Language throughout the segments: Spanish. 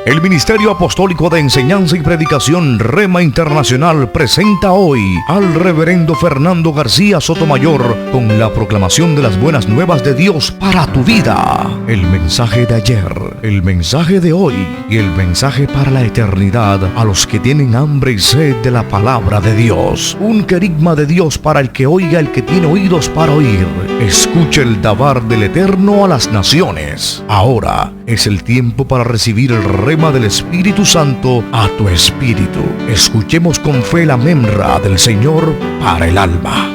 El Ministerio Apostólico de Enseñanza y Predicación Rema Internacional presenta hoy al Reverendo Fernando García Sotomayor con la proclamación de las buenas nuevas de Dios para tu vida. El mensaje de ayer, el mensaje de hoy y el mensaje para la eternidad a los que tienen hambre y sed de la palabra de Dios. Un querigma de Dios para el que oiga, el que tiene oídos para oír. Escucha el dabar del Eterno a las naciones. Ahora es el tiempo para recibir el rema del Espíritu Santo a tu espíritu. Escuchemos con fe la memra del Señor para el alma.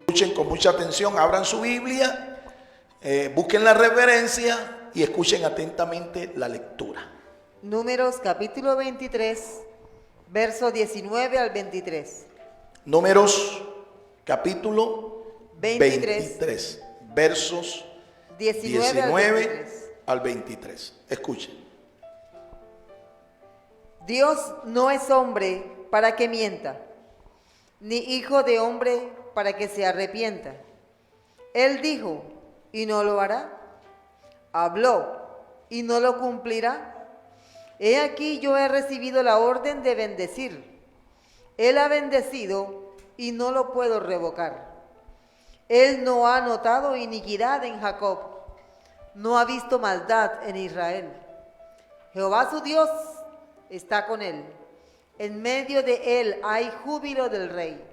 Escuchen con mucha atención, abran su Biblia, busquen la reverencia y escuchen atentamente la lectura. Números capítulo 23, verso 19 al 23. Números capítulo 23 versos 19 al 23. Escuchen. Dios no es hombre para que mienta, ni hijo de hombre para que se arrepienta. Él dijo, y no lo hará. Habló, y no lo cumplirá. He aquí yo he recibido la orden de bendecir. Él ha bendecido, y no lo puedo revocar. Él no ha notado iniquidad en Jacob, no ha visto maldad en Israel. Jehová su Dios está con él. En medio de él hay júbilo del rey.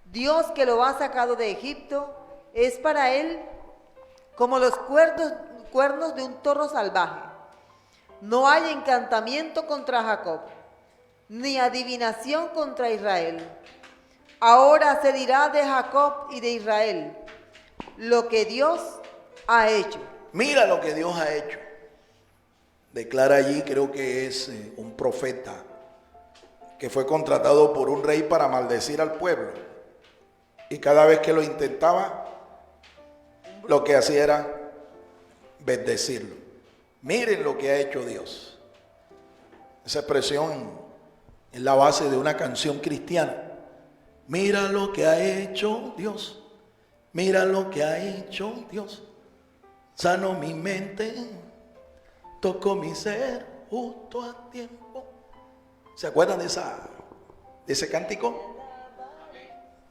Dios que lo ha sacado de Egipto es para él como los cuernos de un toro salvaje. No hay encantamiento contra Jacob, ni adivinación contra Israel. Ahora se dirá de Jacob y de Israel lo que Dios ha hecho. Mira lo que Dios ha hecho. Declara allí, creo que es un profeta que fue contratado por un rey para maldecir al pueblo. Y cada vez que lo intentaba, lo que hacía era bendecirlo. Miren lo que ha hecho Dios. Esa expresión es la base de una canción cristiana. Mira lo que ha hecho Dios. Mira lo que ha hecho Dios. Sanó mi mente, tocó mi ser justo a tiempo. ¿Se acuerdan de ese cántico?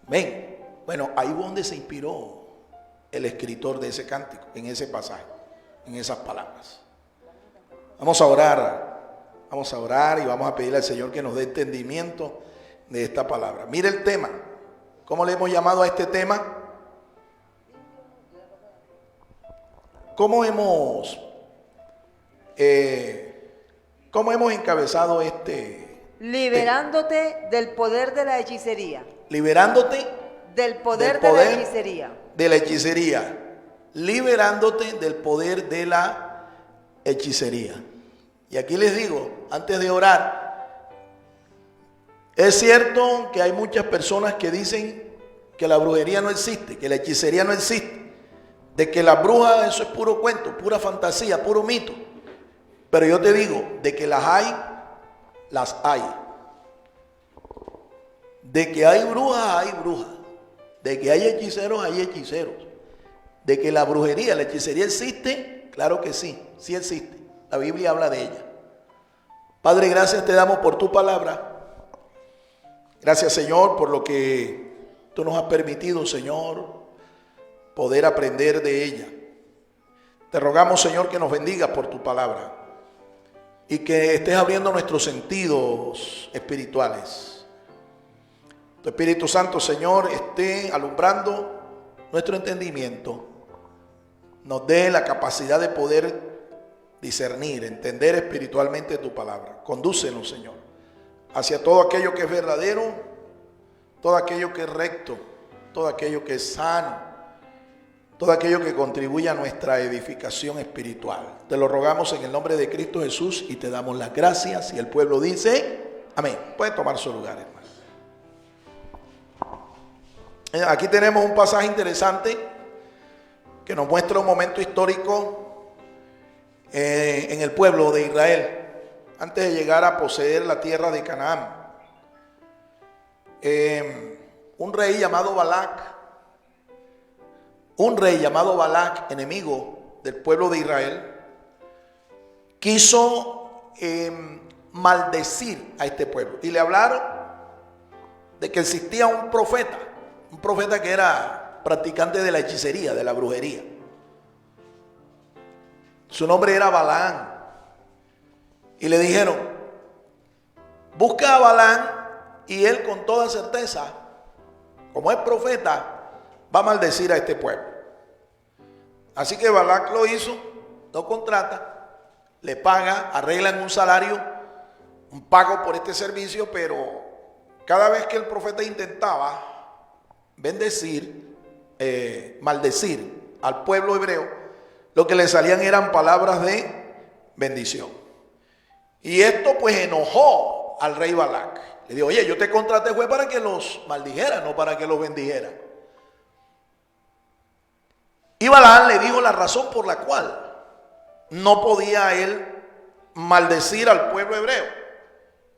Ven, bueno, ahí fue donde se inspiró el escritor de ese cántico, en ese pasaje, en esas palabras. Vamos a orar y vamos a pedirle al Señor que nos dé entendimiento de esta palabra. Mire el tema. ¿Cómo le hemos llamado a este tema? ¿Cómo hemos encabezado este? Liberándote del poder de la hechicería. Liberándote del poder de la hechicería. De la hechicería. Liberándote del poder de la hechicería. Y aquí les digo, antes de orar, es cierto que hay muchas personas que dicen que la brujería no existe, que la hechicería no existe, de que las brujas eso es puro cuento, pura fantasía, puro mito. Pero yo te digo, de que las hay, las hay. De que hay brujas, hay brujas. De que hay hechiceros, hay hechiceros. De que la brujería, la hechicería existe, claro que sí, sí existe. La Biblia habla de ella. Padre, gracias te damos por tu palabra. Gracias, Señor, por lo que tú nos has permitido, Señor, poder aprender de ella. Te rogamos, Señor, que nos bendigas por tu palabra y que estés abriendo nuestros sentidos espirituales. Tu Espíritu Santo, Señor, esté alumbrando nuestro entendimiento. Nos dé la capacidad de poder discernir, entender espiritualmente tu palabra. Condúcenos, Señor, hacia todo aquello que es verdadero, todo aquello que es recto, todo aquello que es sano, todo aquello que contribuye a nuestra edificación espiritual. Te lo rogamos en el nombre de Cristo Jesús y te damos las gracias. Y el pueblo dice, amén. Puede tomar su lugar, hermano. Aquí tenemos un pasaje interesante que nos muestra un momento histórico en el pueblo de Israel, antes de llegar a poseer la tierra de Canaán. Un rey llamado Balac, enemigo del pueblo de Israel, quiso maldecir a este pueblo. Y le hablaron de que existía un profeta que era practicante de la hechicería, de la brujería. Su nombre era Balaam. Y le dijeron, busca a Balaam y él con toda certeza, como es profeta, va a maldecir a este pueblo. Así que Balaam lo hizo, lo contrata, le paga, arreglan un salario, un pago por este servicio, pero cada vez que el profeta intentaba maldecir al pueblo hebreo, lo que le salían eran palabras de bendición. Y esto pues enojó al rey Balac. Le dijo, oye, yo te contraté fue para que los maldijera, no para que los bendijera. Y Balaam le dijo la razón por la cual no podía él maldecir al pueblo hebreo.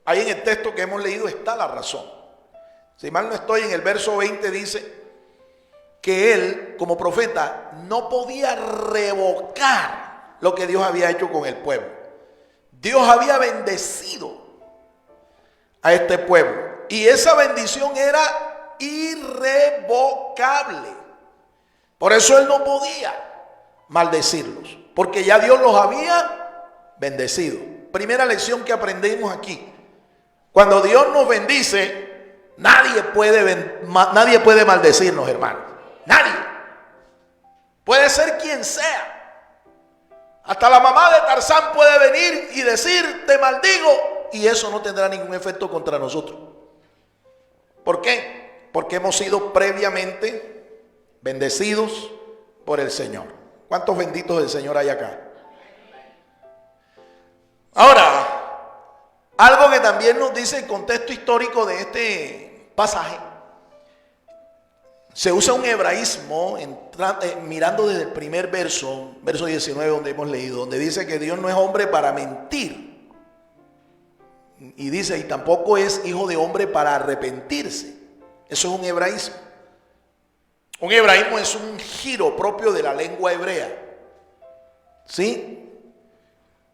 Ahí en el texto que hemos leído está la razón. Si mal no estoy, en el verso 20 dice que él, como profeta, no podía revocar lo que Dios había hecho con el pueblo. Dios había bendecido a este pueblo y esa bendición era irrevocable. Por eso él no podía maldecirlos, porque ya Dios los había bendecido. Primera lección que aprendimos aquí: cuando Dios nos bendice, nadie puede maldecirnos, hermanos. Nadie. Puede ser quien sea. Hasta la mamá de Tarzán puede venir y decir, te maldigo, y eso no tendrá ningún efecto contra nosotros. ¿Por qué? Porque hemos sido previamente bendecidos por el Señor. ¿Cuántos benditos del Señor hay acá? Ahora, algo que también nos dice el contexto histórico de este pasaje. Se usa un hebraísmo mirando desde el primer verso 19 donde hemos leído, donde dice que Dios no es hombre para mentir. Y dice, y tampoco es hijo de hombre para arrepentirse. Eso es un hebraísmo. Un hebraísmo es un giro propio de la lengua hebrea. ¿Sí?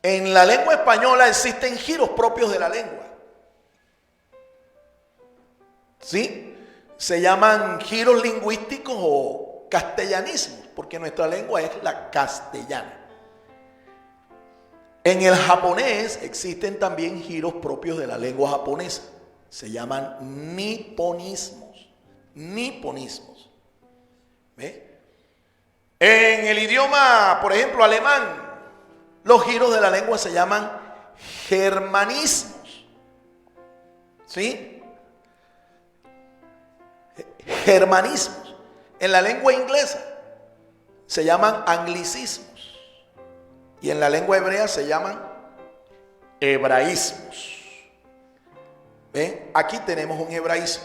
En la lengua española existen giros propios de la lengua. ¿Sí? Se llaman giros lingüísticos o castellanismos, porque nuestra lengua es la castellana. En el japonés existen también giros propios de la lengua japonesa. Se llaman niponismos. Niponismos. ¿Ve? En el idioma, por ejemplo, alemán, los giros de la lengua se llaman germanismos. ¿Sí? Germanismos. En la lengua inglesa se llaman anglicismos y en la lengua hebrea se llaman hebraísmos. ¿Ven? Aquí tenemos un hebraísmo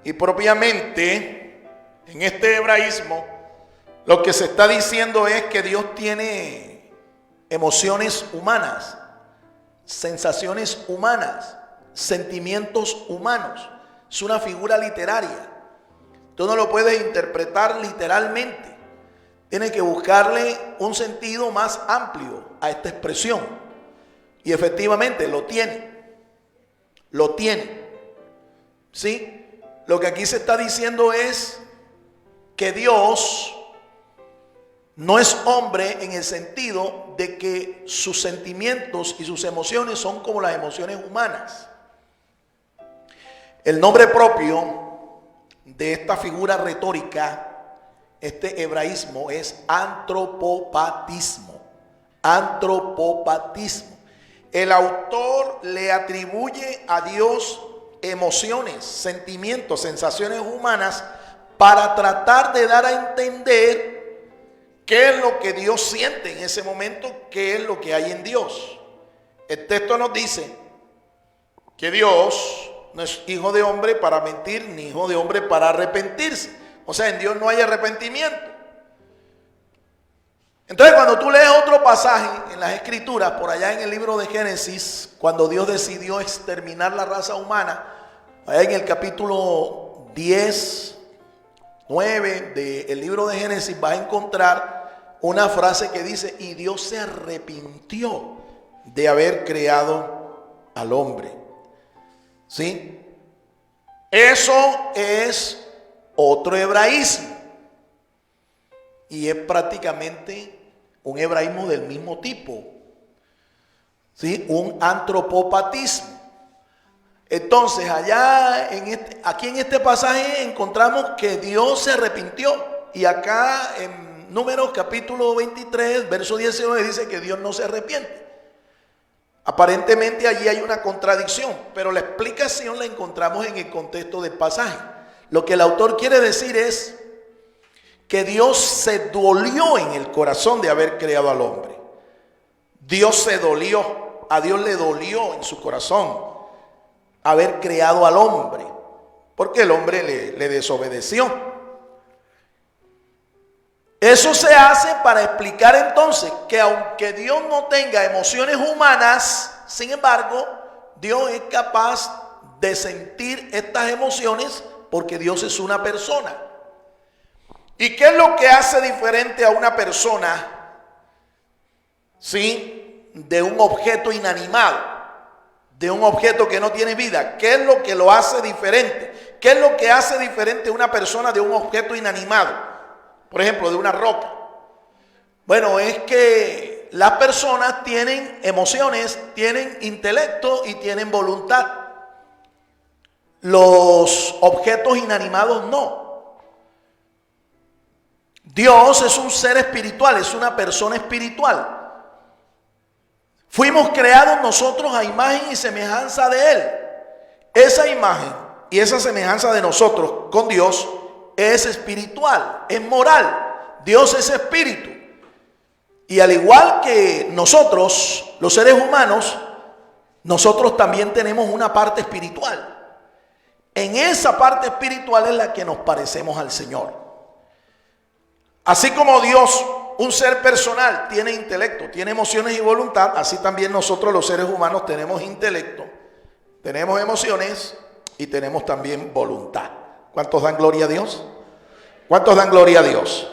y propiamente en este hebraísmo lo que se está diciendo es que Dios tiene emociones humanas, sensaciones humanas, sentimientos humanos. Es una figura literaria. Tú no lo puedes interpretar literalmente. Tienes que buscarle un sentido más amplio a esta expresión. Y efectivamente lo tiene. Lo tiene. ¿Sí? Lo que aquí se está diciendo es que Dios no es hombre en el sentido de que sus sentimientos y sus emociones son como las emociones humanas. El nombre propio de esta figura retórica, este hebraísmo, es antropopatismo. Antropopatismo. El autor le atribuye a Dios emociones, sentimientos, sensaciones humanas para tratar de dar a entender qué es lo que Dios siente en ese momento, qué es lo que hay en Dios. El texto nos dice que Dios no es hijo de hombre para mentir, ni hijo de hombre para arrepentirse. O sea, en Dios no hay arrepentimiento. Entonces, cuando tú lees otro pasaje en las Escrituras, por allá en el libro de Génesis, cuando Dios decidió exterminar la raza humana, allá en el capítulo 10, 9 del libro de Génesis, vas a encontrar una frase que dice, y Dios se arrepintió de haber creado al hombre. ¿Sí? Eso es otro hebraísmo. Y es prácticamente un hebraísmo del mismo tipo. ¿Sí? Un antropopatismo. Entonces, aquí en este pasaje encontramos que Dios se arrepintió. Y acá en Números capítulo 23, verso 19 dice que Dios no se arrepiente. Aparentemente allí hay una contradicción, pero la explicación la encontramos en el contexto del pasaje. Lo que el autor quiere decir es que Dios se dolió en el corazón de haber creado al hombre. Dios se dolió, a Dios le dolió en su corazón haber creado al hombre, porque el hombre le desobedeció. Eso se hace para explicar entonces que aunque Dios no tenga emociones humanas, sin embargo, Dios es capaz de sentir estas emociones porque Dios es una persona. ¿Y qué es lo que hace diferente a una persona, sí, de un objeto inanimado, de un objeto que no tiene vida? ¿Qué es lo que lo hace diferente? ¿Qué es lo que hace diferente a una persona de un objeto inanimado? Por ejemplo, de una roca. Bueno, es que las personas tienen emociones, tienen intelecto y tienen voluntad. Los objetos inanimados no. Dios es un ser espiritual, es una persona espiritual. Fuimos creados nosotros a imagen y semejanza de Él. Esa imagen y esa semejanza de nosotros con Dios es espiritual, es moral. Dios es espíritu. Y al igual que nosotros, los seres humanos, nosotros también tenemos una parte espiritual. En esa parte espiritual es la que nos parecemos al Señor. Así como Dios, un ser personal, tiene intelecto, tiene emociones y voluntad, así también nosotros los seres humanos tenemos intelecto, tenemos emociones y tenemos también voluntad. ¿Cuántos dan gloria a Dios? ¿Cuántos dan gloria a Dios?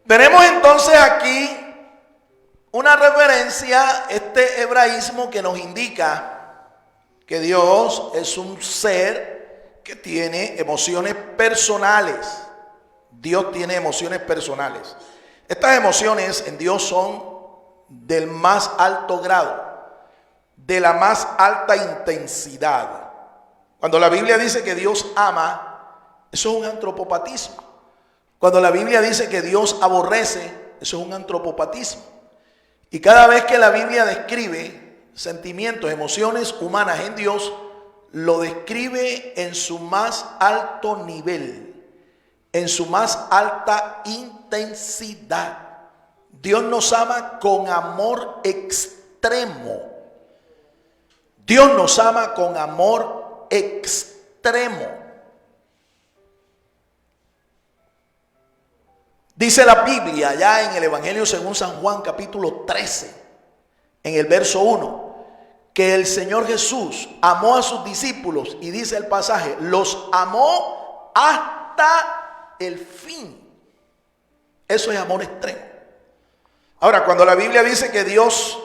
Tenemos entonces aquí una referencia, este hebraísmo que nos indica que Dios es un ser que tiene emociones personales. Dios tiene emociones personales. Estas emociones en Dios son del más alto grado, de la más alta intensidad. Cuando la Biblia dice que Dios ama, eso es un antropopatismo. Cuando la Biblia dice que Dios aborrece, eso es un antropopatismo. Y cada vez que la Biblia describe sentimientos, emociones humanas en Dios, lo describe en su más alto nivel, en su más alta intensidad. Dios nos ama con amor extremo. Dios nos ama con amor extremo. Dice la Biblia ya en el Evangelio según San Juan capítulo 13, en el verso 1, que el Señor Jesús amó a sus discípulos y dice el pasaje, los amó hasta el fin. Eso es amor extremo. Ahora, cuando la Biblia dice que Dios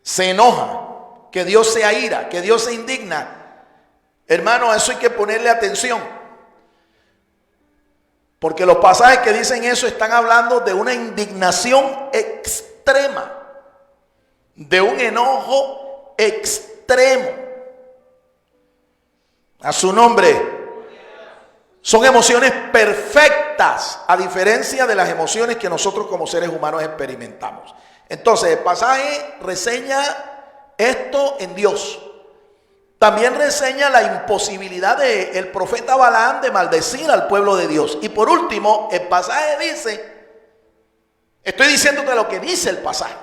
se enoja, que Dios se aira, que Dios se indigna, hermano, a eso hay que ponerle atención. Porque los pasajes que dicen eso están hablando de una indignación extrema, de un enojo extremo. A su nombre. Son emociones perfectas, a diferencia de las emociones que nosotros como seres humanos experimentamos. Entonces, el pasaje reseña esto en Dios. También reseña la imposibilidad del profeta Balaam de maldecir al pueblo de Dios. Y por último, el pasaje dice, estoy diciéndote lo que dice el pasaje.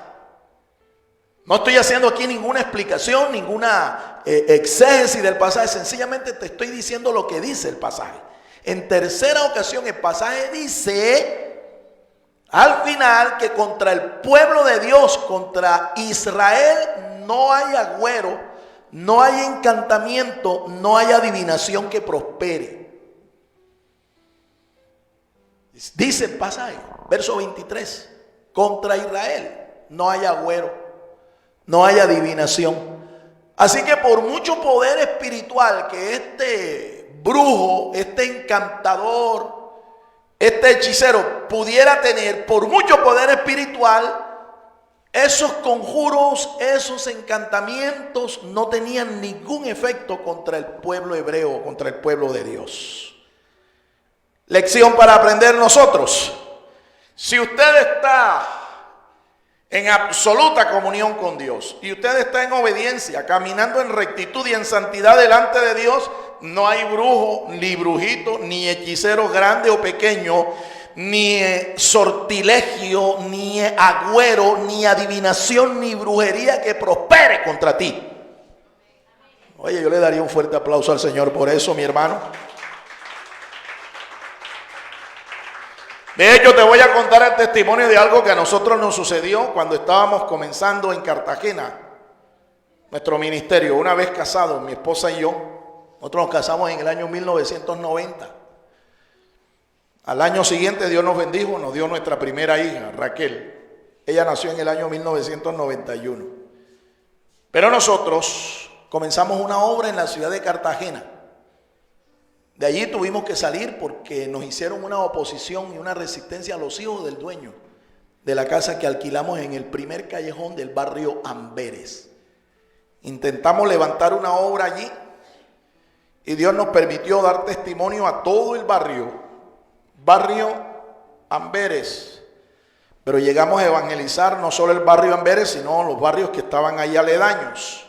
No estoy haciendo aquí ninguna explicación, ninguna exégesis del pasaje. Sencillamente te estoy diciendo lo que dice el pasaje. En tercera ocasión, el pasaje dice, al final, que contra el pueblo de Dios, contra Israel, no hay agüero, no hay encantamiento, no hay adivinación que prospere. Dice el pasaje, verso 23, contra Israel no hay agüero, no hay adivinación. Así que por mucho poder espiritual que este brujo, este encantador, este hechicero pudiera tener, por mucho poder espiritual, esos conjuros, esos encantamientos no tenían ningún efecto contra el pueblo hebreo, contra el pueblo de Dios. Lección para aprender nosotros. Si usted está en absoluta comunión con Dios y usted está en obediencia, caminando en rectitud y en santidad delante de Dios, no hay brujo, ni brujito, ni hechicero grande o pequeño, ni sortilegio, ni agüero, ni adivinación, ni brujería que prospere contra ti. Oye, yo le daría un fuerte aplauso al Señor por eso, mi hermano. De hecho, te voy a contar el testimonio de algo que a nosotros nos sucedió cuando estábamos comenzando en Cartagena, nuestro ministerio. Una vez casados, mi esposa y yo, nosotros nos casamos en el año 1990. Al año siguiente Dios nos bendijo, nos dio nuestra primera hija, Raquel. Ella nació en el año 1991. Pero nosotros comenzamos una obra en la ciudad de Cartagena. De allí tuvimos que salir porque nos hicieron una oposición y una resistencia a los hijos del dueño de la casa que alquilamos en el primer callejón del barrio Amberes. Intentamos levantar una obra allí y Dios nos permitió dar testimonio a todo el barrio Amberes. Pero llegamos a evangelizar no solo el barrio Amberes, sino los barrios que estaban ahí aledaños.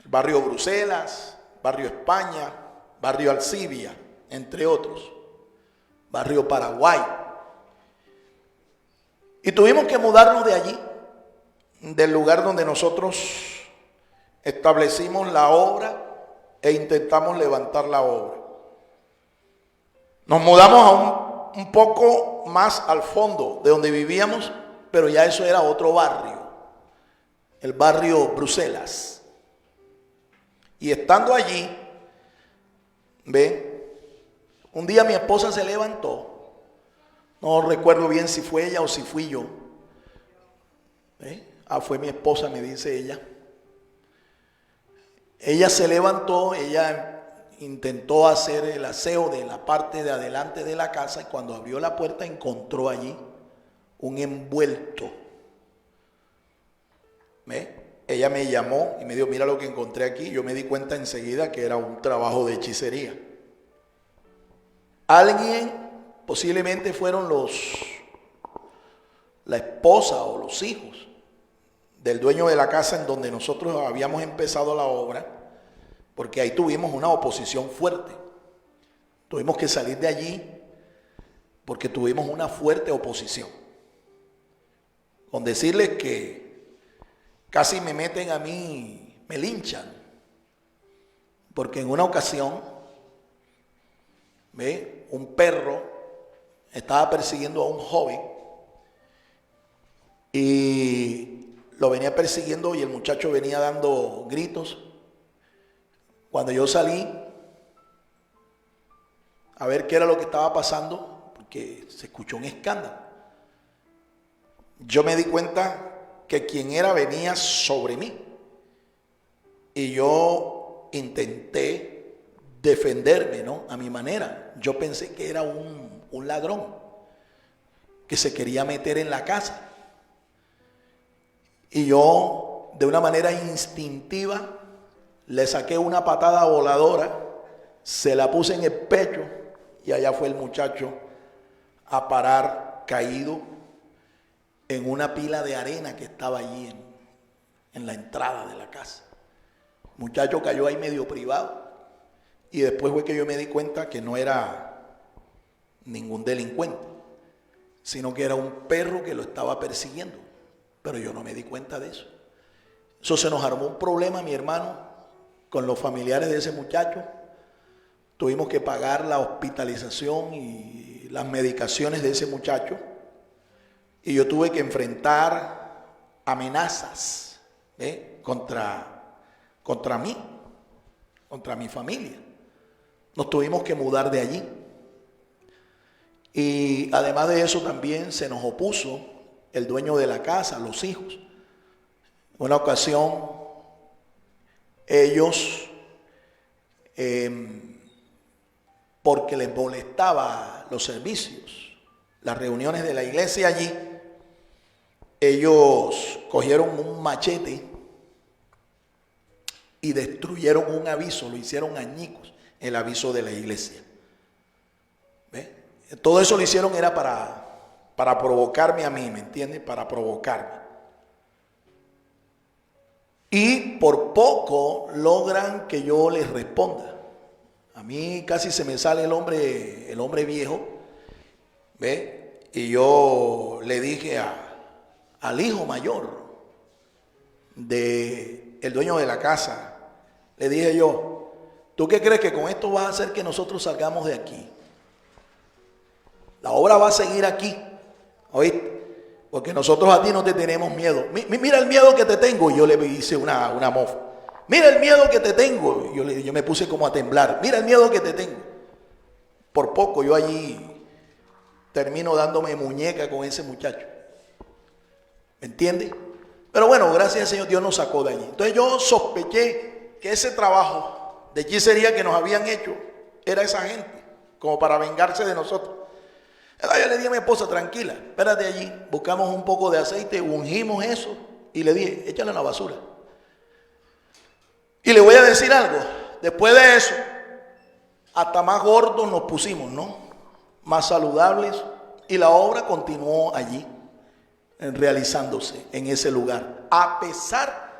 El barrio Bruselas, barrio España, barrio Alcibia, entre otros, barrio Paraguay. Y tuvimos que mudarnos de allí, del lugar donde nosotros establecimos la obra e intentamos levantar la obra. Nos mudamos un poco más al fondo de donde vivíamos, pero ya eso era otro barrio, el barrio Bruselas. Y estando allí, un día mi esposa se levantó, no recuerdo bien si fue ella o si fui yo. Fue mi esposa, me dice ella. Ella se levantó, ella intentó hacer el aseo de la parte de adelante de la casa y cuando abrió la puerta encontró allí un envuelto. Ella me llamó y me dijo, mira lo que encontré aquí. Yo me di cuenta enseguida que era un trabajo de hechicería. Alguien, posiblemente fueron la esposa o los hijos del dueño de la casa en donde nosotros habíamos empezado la obra, porque ahí tuvimos una oposición fuerte. Tuvimos que salir de allí porque tuvimos una fuerte oposición. Con decirles que casi me meten a mí, me linchan. Porque en una ocasión, un perro estaba persiguiendo a un joven y lo venía persiguiendo y el muchacho venía dando gritos. Cuando yo salí a ver qué era lo que estaba pasando, porque se escuchó un escándalo, yo me di cuenta que quien era venía sobre mí y yo intenté defenderme, ¿no? A mi manera. Yo pensé que era un ladrón que se quería meter en la casa y yo de una manera instintiva le saqué una patada voladora, se la puse en el pecho y allá fue el muchacho a parar caído en una pila de arena que estaba allí en la entrada de la casa. El muchacho cayó ahí medio privado y después fue que yo me di cuenta que no era ningún delincuente, sino que era un perro que lo estaba persiguiendo, pero yo no me di cuenta de eso. Eso se nos armó un problema, mi hermano, con los familiares de ese muchacho. Tuvimos que pagar la hospitalización y las medicaciones de ese muchacho. Y yo tuve que enfrentar amenazas contra mí, contra mi familia. Nos tuvimos que mudar de allí. Y además de eso también se nos opuso el dueño de la casa, los hijos. En una ocasión ellos, porque les molestaba los servicios, las reuniones de la iglesia allí, ellos cogieron un machete y destruyeron un aviso, lo hicieron añicos, el aviso de la iglesia. ¿Ve? Todo eso lo hicieron era para provocarme a mí, ¿me entiendes? Para provocarme. Y por poco logran que yo les responda. A mí casi se me sale el hombre viejo, ¿ve? Y yo le dije al hijo mayor del dueño de la casa, le dije yo, ¿tú qué crees que con esto vas a hacer que nosotros salgamos de aquí? La obra va a seguir aquí, ¿oíste? Porque nosotros a ti no te tenemos miedo. Mira el miedo que te tengo. Y yo le hice una mofa. Mira el miedo que te tengo. Yo me puse como a temblar. Mira el miedo que te tengo. Por poco yo allí termino dándome muñeca con ese muchacho. ¿Me entiendes? Pero bueno, gracias al Señor, Dios nos sacó de allí. Entonces yo sospeché que ese trabajo de hechicería que nos habían hecho era esa gente, como para vengarse de nosotros. Yo le dije a mi esposa, tranquila, espérate allí, buscamos un poco de aceite, ungimos eso y le dije, échale a la basura. Y le voy a decir algo, después de eso, hasta más gordos nos pusimos, ¿no? Más saludables, y la obra continuó allí, realizándose en ese lugar, a pesar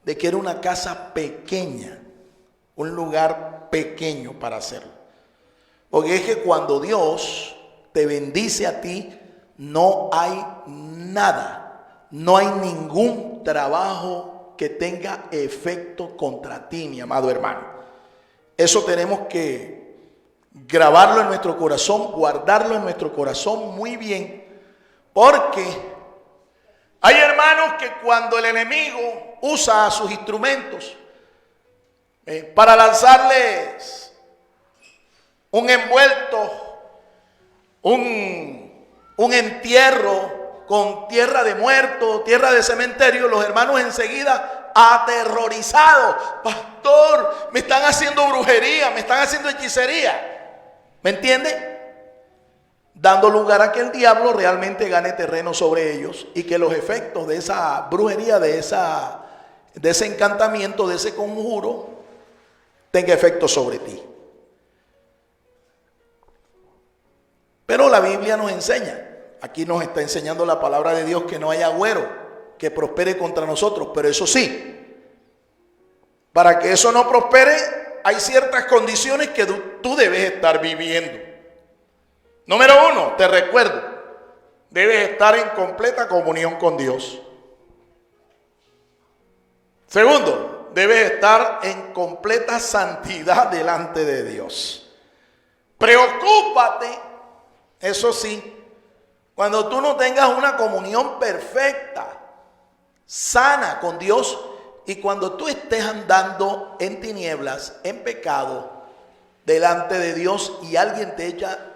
de que era una casa pequeña, un lugar pequeño para hacerlo. Porque es que cuando Dios te bendice a ti, no hay nada, no hay ningún trabajo que tenga efecto contra ti, mi amado hermano. Eso tenemos que grabarlo en nuestro corazón, guardarlo en nuestro corazón muy bien, porque hay hermanos que cuando el enemigo usa sus instrumentos para lanzarles un envuelto, un entierro con tierra de muerto, tierra de cementerio, los hermanos enseguida aterrorizados, pastor, me están haciendo brujería, me están haciendo hechicería, ¿me entiende? Dando lugar a que el diablo realmente gane terreno sobre ellos y que los efectos de esa brujería, de ese encantamiento, de ese conjuro, tenga efecto sobre ti. Pero la Biblia nos enseña, aquí nos está enseñando la palabra de Dios, que no haya agüero que prospere contra nosotros. Pero eso sí, para que eso no prospere, hay ciertas condiciones que tú debes estar viviendo. Número 1, te recuerdo, debes estar en completa comunión con Dios. Segundo, debes estar en completa santidad delante de Dios. Preocúpate, eso sí, cuando tú no tengas una comunión perfecta, sana con Dios, y cuando tú estés andando en tinieblas, en pecado, delante de Dios, y alguien te echa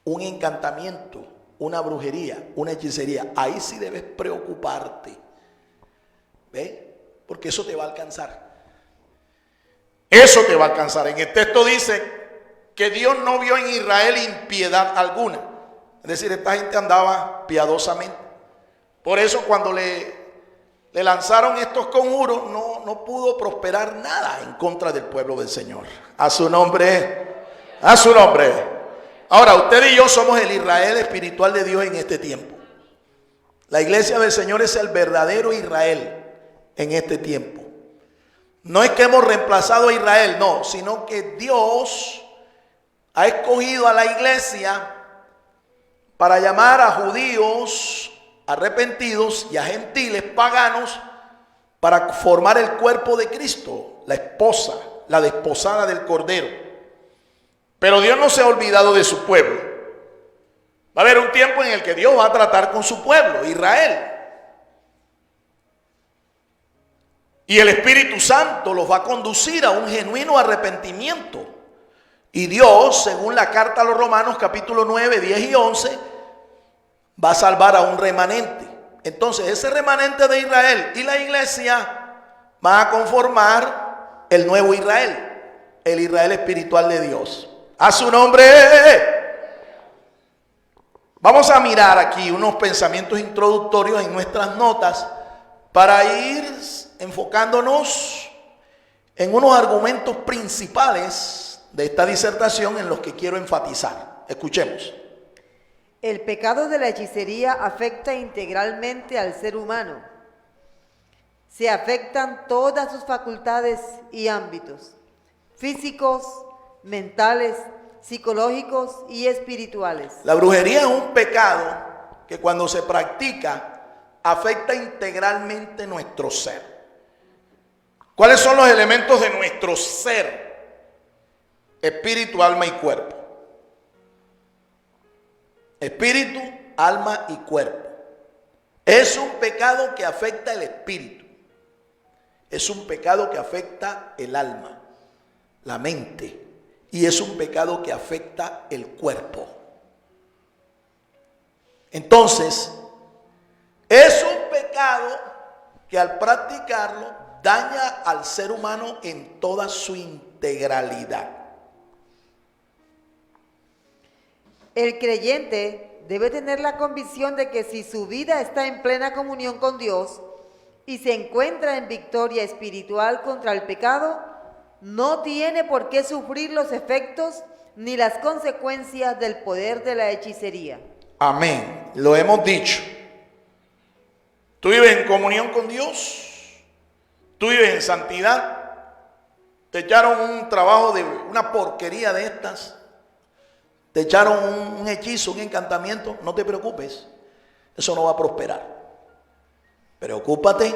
un encantamiento, una brujería, una hechicería, ahí sí debes preocuparte. ¿Ve? Porque eso te va a alcanzar. Eso te va a alcanzar. En el texto dice que Dios no vio en Israel impiedad alguna. Es decir, esta gente andaba piadosamente. Por eso cuando le lanzaron estos conjuros, no pudo prosperar nada en contra del pueblo del Señor. A su nombre, a su nombre. Ahora, usted y yo somos el Israel espiritual de Dios en este tiempo. La iglesia del Señor es el verdadero Israel en este tiempo. No es que hemos reemplazado a Israel, no, sino que Dios ha escogido a la iglesia para llamar a judíos arrepentidos y a gentiles paganos para formar el cuerpo de Cristo, la esposa, la desposada del Cordero. Pero Dios no se ha olvidado de su pueblo. Va a haber un tiempo en el que Dios va a tratar con su pueblo, Israel. Y el Espíritu Santo los va a conducir a un genuino arrepentimiento. Y Dios, según la carta a los Romanos, capítulo 9, 10 y 11, va a salvar a un remanente. Entonces, ese remanente de Israel y la iglesia van a conformar el nuevo Israel, el Israel espiritual de Dios. A su nombre. Vamos a mirar aquí unos pensamientos introductorios en nuestras notas para ir enfocándonos en unos argumentos principales de esta disertación en los que quiero enfatizar. Escuchemos. El pecado de la hechicería afecta integralmente al ser humano. Se afectan todas sus facultades y ámbitos, físicos, mentales, psicológicos y espirituales. La brujería es un pecado que cuando se practica afecta integralmente nuestro ser. ¿Cuáles son los elementos de nuestro ser? Espíritu, alma y cuerpo. Espíritu, alma y cuerpo. Es un pecado que afecta el espíritu. Es un pecado que afecta el alma, la mente. Y es un pecado que afecta el cuerpo. Entonces, es un pecado que al practicarlo daña al ser humano en toda su integralidad. El creyente debe tener la convicción de que si su vida está en plena comunión con Dios y se encuentra en victoria espiritual contra el pecado, no tiene por qué sufrir los efectos ni las consecuencias del poder de la hechicería. Amén. Lo hemos dicho. Tú vives en comunión con Dios. Tú vives en santidad. Te echaron un trabajo de una porquería de estas. Te echaron un hechizo, un encantamiento. No te preocupes. Eso no va a prosperar. Preocúpate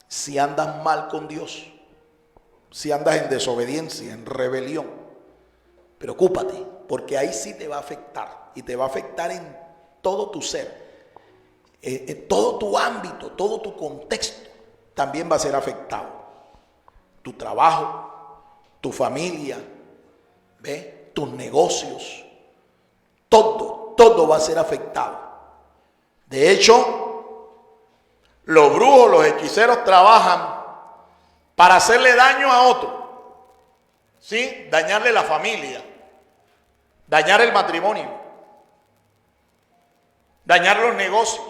si andas mal con Dios. Si andas en desobediencia, en rebelión. Preocúpate, porque ahí sí te va a afectar. Y te va a afectar en todo tu ser. En todo tu ámbito, todo tu contexto. También va a ser afectado. Tu trabajo, tu familia, ¿ves? Tus negocios. Todo va a ser afectado. De hecho, los brujos, los hechiceros trabajan para hacerle daño a otro, ¿sí? Dañarle la familia, dañar el matrimonio, dañar los negocios,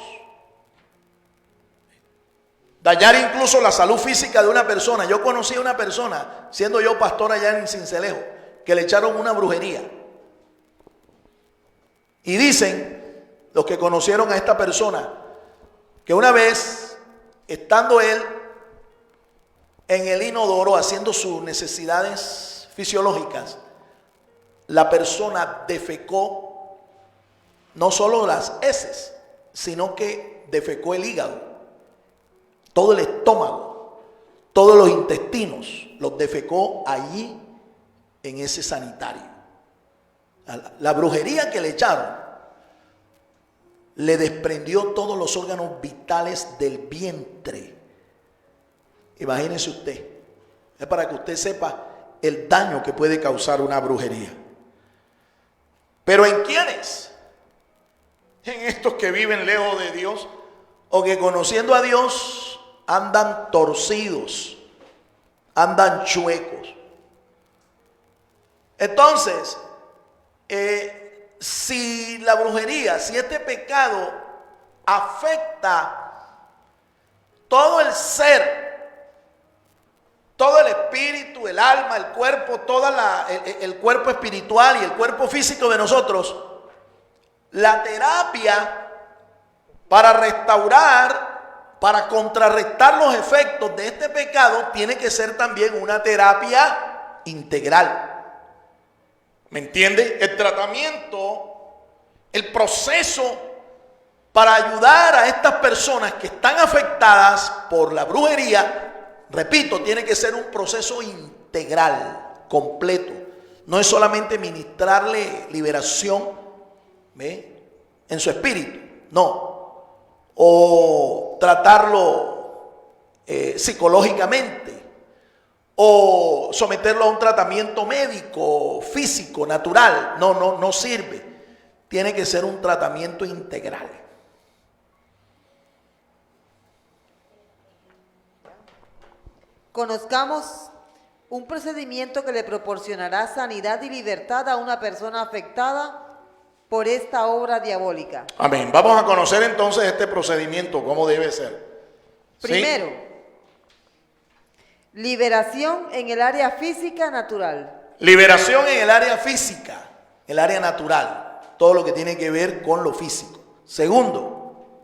dañar incluso la salud física de una persona. Yo conocí a una persona, siendo yo pastor allá en Sincelejo, que le echaron una brujería. Y dicen los que conocieron a esta persona que una vez, estando él en el inodoro haciendo sus necesidades fisiológicas, la persona defecó no solo las heces, sino que defecó el hígado, todo el estómago, todos los intestinos, los defecó allí en ese sanitario. La brujería que le echaron le desprendió todos los órganos vitales del vientre. Imagínese usted. Es para que usted sepa el daño que puede causar una brujería. Pero ¿en quiénes? En estos que viven lejos de Dios o que conociendo a Dios andan torcidos, andan chuecos. Entonces, si la brujería, si este pecado afecta todo el ser, todo el espíritu, el alma, el cuerpo, el cuerpo espiritual y el cuerpo físico de nosotros, la terapia para restaurar, para contrarrestar los efectos de este pecado, tiene que ser también una terapia integral. ¿Me entiende? El tratamiento, el proceso para ayudar a estas personas que están afectadas por la brujería, repito, tiene que ser un proceso integral, completo. No es solamente ministrarle liberación, ¿ve?, en su espíritu, no. O tratarlo psicológicamente, o someterlo a un tratamiento médico, físico, natural. No sirve. Tiene que ser un tratamiento integral. Conozcamos un procedimiento que le proporcionará sanidad y libertad a una persona afectada por esta obra diabólica. Amén. Vamos a conocer entonces este procedimiento, cómo debe ser. Primero, ¿sí? Liberación en el área física natural. Liberación en el área física, el área natural, todo lo que tiene que ver con lo físico. Segundo,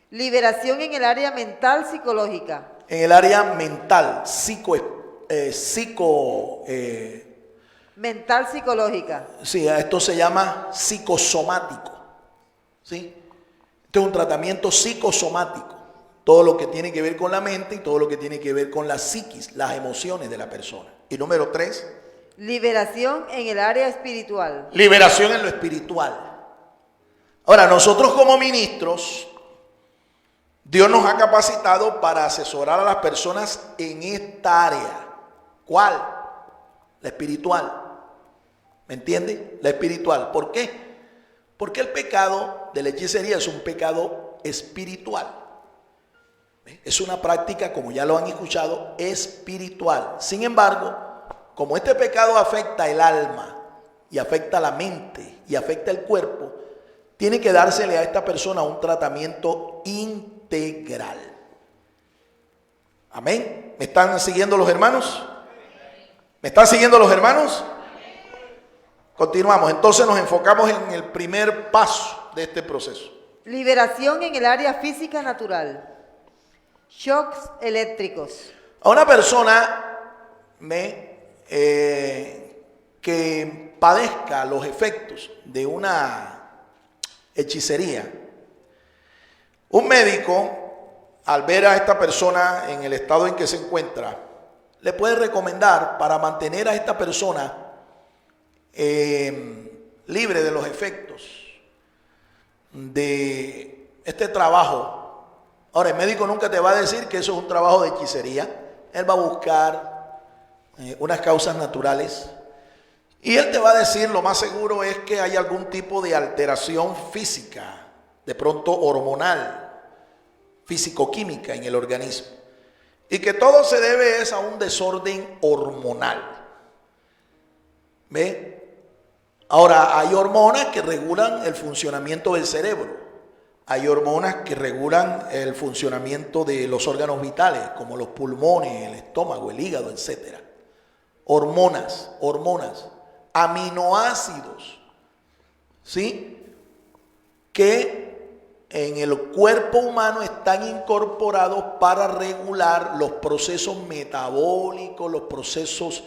liberación en el área mental psicológica. En el área mental, mental psicológica. Sí, esto se llama psicosomático. ¿Sí? Este es un tratamiento psicosomático. Todo lo que tiene que ver con la mente y todo lo que tiene que ver con la psiquis, las emociones de la persona. Y número 3. Liberación en el área espiritual. Liberación en lo espiritual. Ahora, nosotros como ministros, Dios nos ha capacitado para asesorar a las personas en esta área. ¿Cuál? La espiritual. ¿Me entiende? La espiritual. ¿Por qué? Porque el pecado de la hechicería es un pecado espiritual. Es una práctica, como ya lo han escuchado, espiritual. Sin embargo, como este pecado afecta el alma y afecta la mente y afecta el cuerpo, tiene que dársele a esta persona un tratamiento integral. Amén. ¿Me están siguiendo los hermanos? ¿Me están siguiendo los hermanos? Continuamos. Entonces nos enfocamos en el primer paso de este proceso. Liberación en el área física natural. Shocks eléctricos. A una persona que padezca los efectos de una hechicería, un médico, al ver a esta persona en el estado en que se encuentra, le puede recomendar, para mantener a esta persona libre de los efectos de este trabajo. Ahora, el médico nunca te va a decir que eso es un trabajo de hechicería. Él va a buscar unas causas naturales y él te va a decir, lo más seguro es que hay algún tipo de alteración física, de pronto hormonal, físico-química en el organismo, y que todo se debe a un desorden hormonal. ¿Ve? Ahora, hay hormonas que regulan el funcionamiento del cerebro. Hay hormonas que regulan el funcionamiento de los órganos vitales, como los pulmones, el estómago, el hígado, etc. Hormonas, aminoácidos, ¿sí? Que en el cuerpo humano están incorporados para regular los procesos metabólicos, los procesos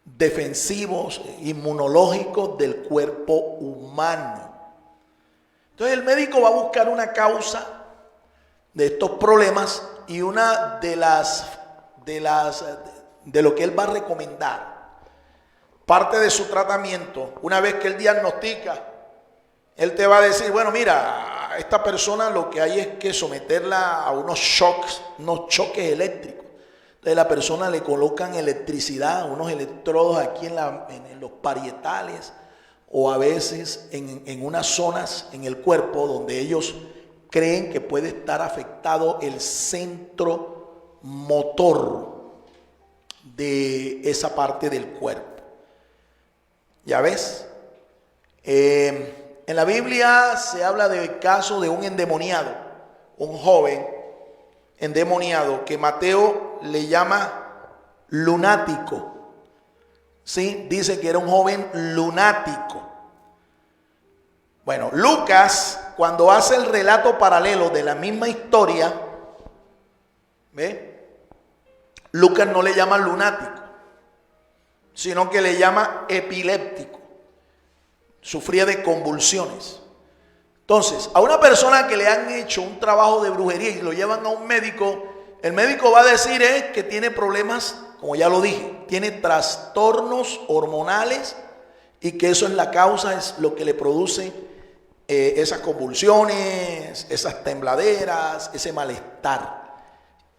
defensivos, inmunológicos del cuerpo humano. Entonces el médico va a buscar una causa de estos problemas y una de lo que él va a recomendar. Parte de su tratamiento, una vez que él diagnostica, él te va a decir, bueno, mira, a esta persona lo que hay es que someterla a unos shocks, unos choques eléctricos. Entonces la persona le colocan electricidad, unos electrodos aquí en los parietales, o a veces en unas zonas en el cuerpo donde ellos creen que puede estar afectado el centro motor de esa parte del cuerpo. ¿Ya ves? En la Biblia se habla del caso de un endemoniado, un joven endemoniado que Mateo le llama lunático. Sí, dice que era un joven lunático. Bueno, Lucas, cuando hace el relato paralelo de la misma historia, ¿ve? Lucas no le llama lunático, sino que le llama epiléptico. Sufría de convulsiones. Entonces, a una persona que le han hecho un trabajo de brujería y lo llevan a un médico, el médico va a decir que tiene problemas, como ya lo dije, tiene trastornos hormonales y que eso es la causa, es lo que le produce esas convulsiones, esas tembladeras, ese malestar.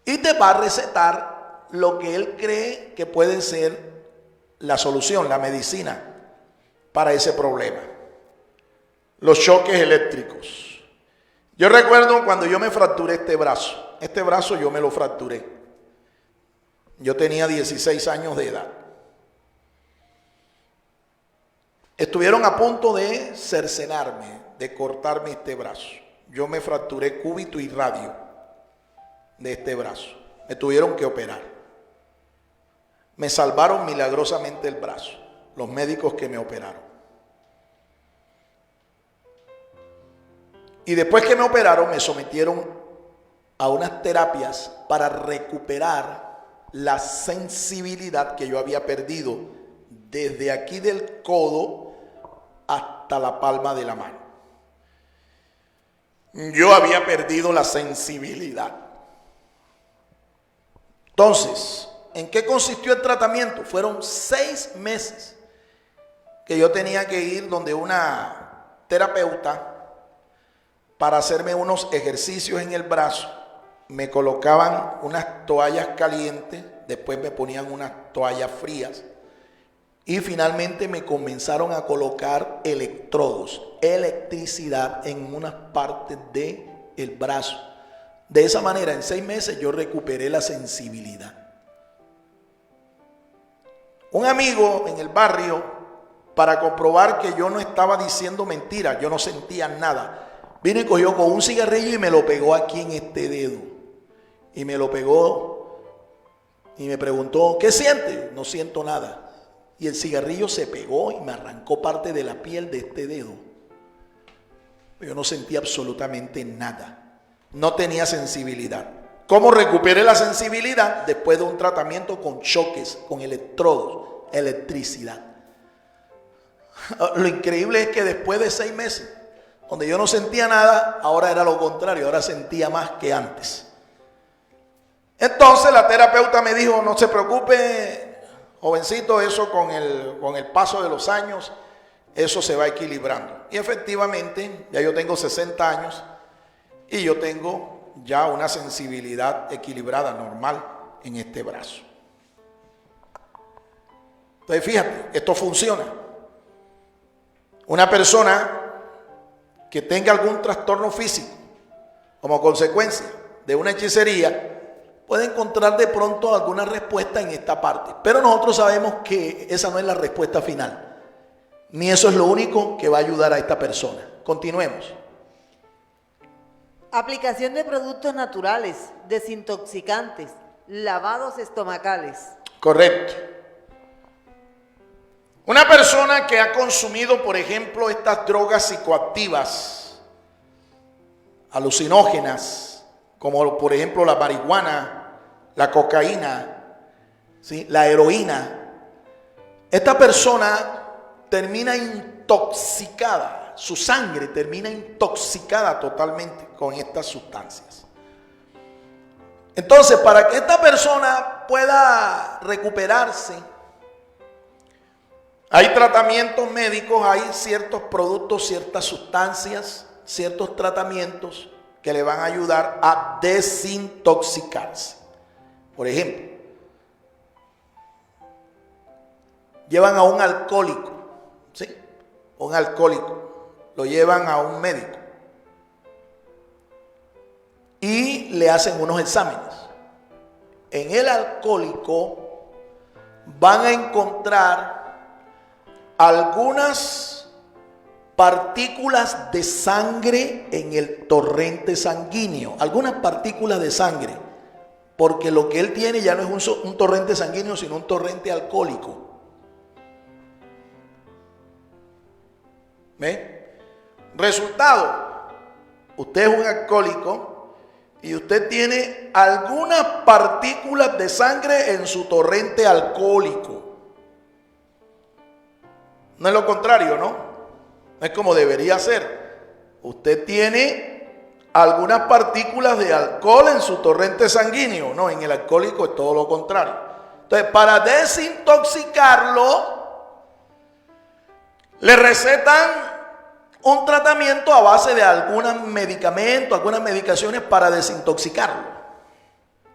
Y te va a recetar lo que él cree que puede ser la solución, la medicina para ese problema. Los choques eléctricos. Yo recuerdo cuando yo me fracturé este brazo yo me lo fracturé. Yo tenía 16 años de edad. Estuvieron a punto de cercenarme, de cortarme este brazo. Yo me fracturé cúbito y radio de este brazo. Me tuvieron que operar. Me salvaron milagrosamente el brazo, los médicos que me operaron. Y después que me operaron, me sometieron a unas terapias para recuperar la sensibilidad que yo había perdido desde aquí del codo hasta la palma de la mano. Yo había perdido la sensibilidad. Entonces, ¿en qué consistió el tratamiento? Fueron 6 meses que yo tenía que ir donde una terapeuta para hacerme unos ejercicios en el brazo. Me colocaban unas toallas calientes, después me ponían unas toallas frías y finalmente me comenzaron a colocar electrodos, electricidad en unas partes del brazo. De esa manera, en 6 meses yo recuperé la sensibilidad. Un amigo en el barrio, para comprobar que yo no estaba diciendo mentiras, yo no sentía nada, vino y cogió con un cigarrillo y me lo pegó aquí en este dedo. Y me lo pegó y me preguntó, ¿qué siente? No siento nada. Y el cigarrillo se pegó y me arrancó parte de la piel de este dedo. Yo no sentía absolutamente nada. No tenía sensibilidad. ¿Cómo recuperé la sensibilidad? Después de un tratamiento con choques, con electrodos, electricidad. Lo increíble es que después de 6 meses, donde yo no sentía nada, ahora era lo contrario, ahora sentía más que antes. Entonces la terapeuta me dijo, no se preocupe, jovencito, eso con el paso de los años, eso se va equilibrando. Y efectivamente, ya yo tengo 60 años y yo tengo ya una sensibilidad equilibrada, normal, en este brazo. Entonces fíjate, esto funciona. Una persona que tenga algún trastorno físico como consecuencia de una hechicería puede encontrar de pronto alguna respuesta en esta parte. Pero nosotros sabemos que esa no es la respuesta final. Ni eso es lo único que va a ayudar a esta persona. Continuemos. Aplicación de productos naturales, desintoxicantes, lavados estomacales. Correcto. Una persona que ha consumido, por ejemplo, estas drogas psicoactivas, alucinógenas, como por ejemplo la marihuana, la cocaína, ¿sí?, la heroína, esta persona termina intoxicada, su sangre termina intoxicada totalmente con estas sustancias. Entonces, para que esta persona pueda recuperarse, hay tratamientos médicos, hay ciertos productos, ciertas sustancias, ciertos tratamientos que le van a ayudar a desintoxicarse. Por ejemplo, llevan a un alcohólico, ¿sí? Un alcohólico, lo llevan a un médico y le hacen unos exámenes. En el alcohólico van a encontrar algunas partículas de sangre en el torrente sanguíneo, algunas partículas de sangre, porque lo que él tiene ya no es un torrente sanguíneo, sino un torrente alcohólico. ¿Ve? Resultado, usted es un alcohólico y usted tiene algunas partículas de sangre en su torrente alcohólico. No es lo contrario, ¿no? No es como debería ser. Usted tiene algunas partículas de alcohol en su torrente sanguíneo. No, en el alcohólico es todo lo contrario. Entonces, para desintoxicarlo, le recetan un tratamiento a base de algunos medicamentos, algunas medicaciones para desintoxicarlo.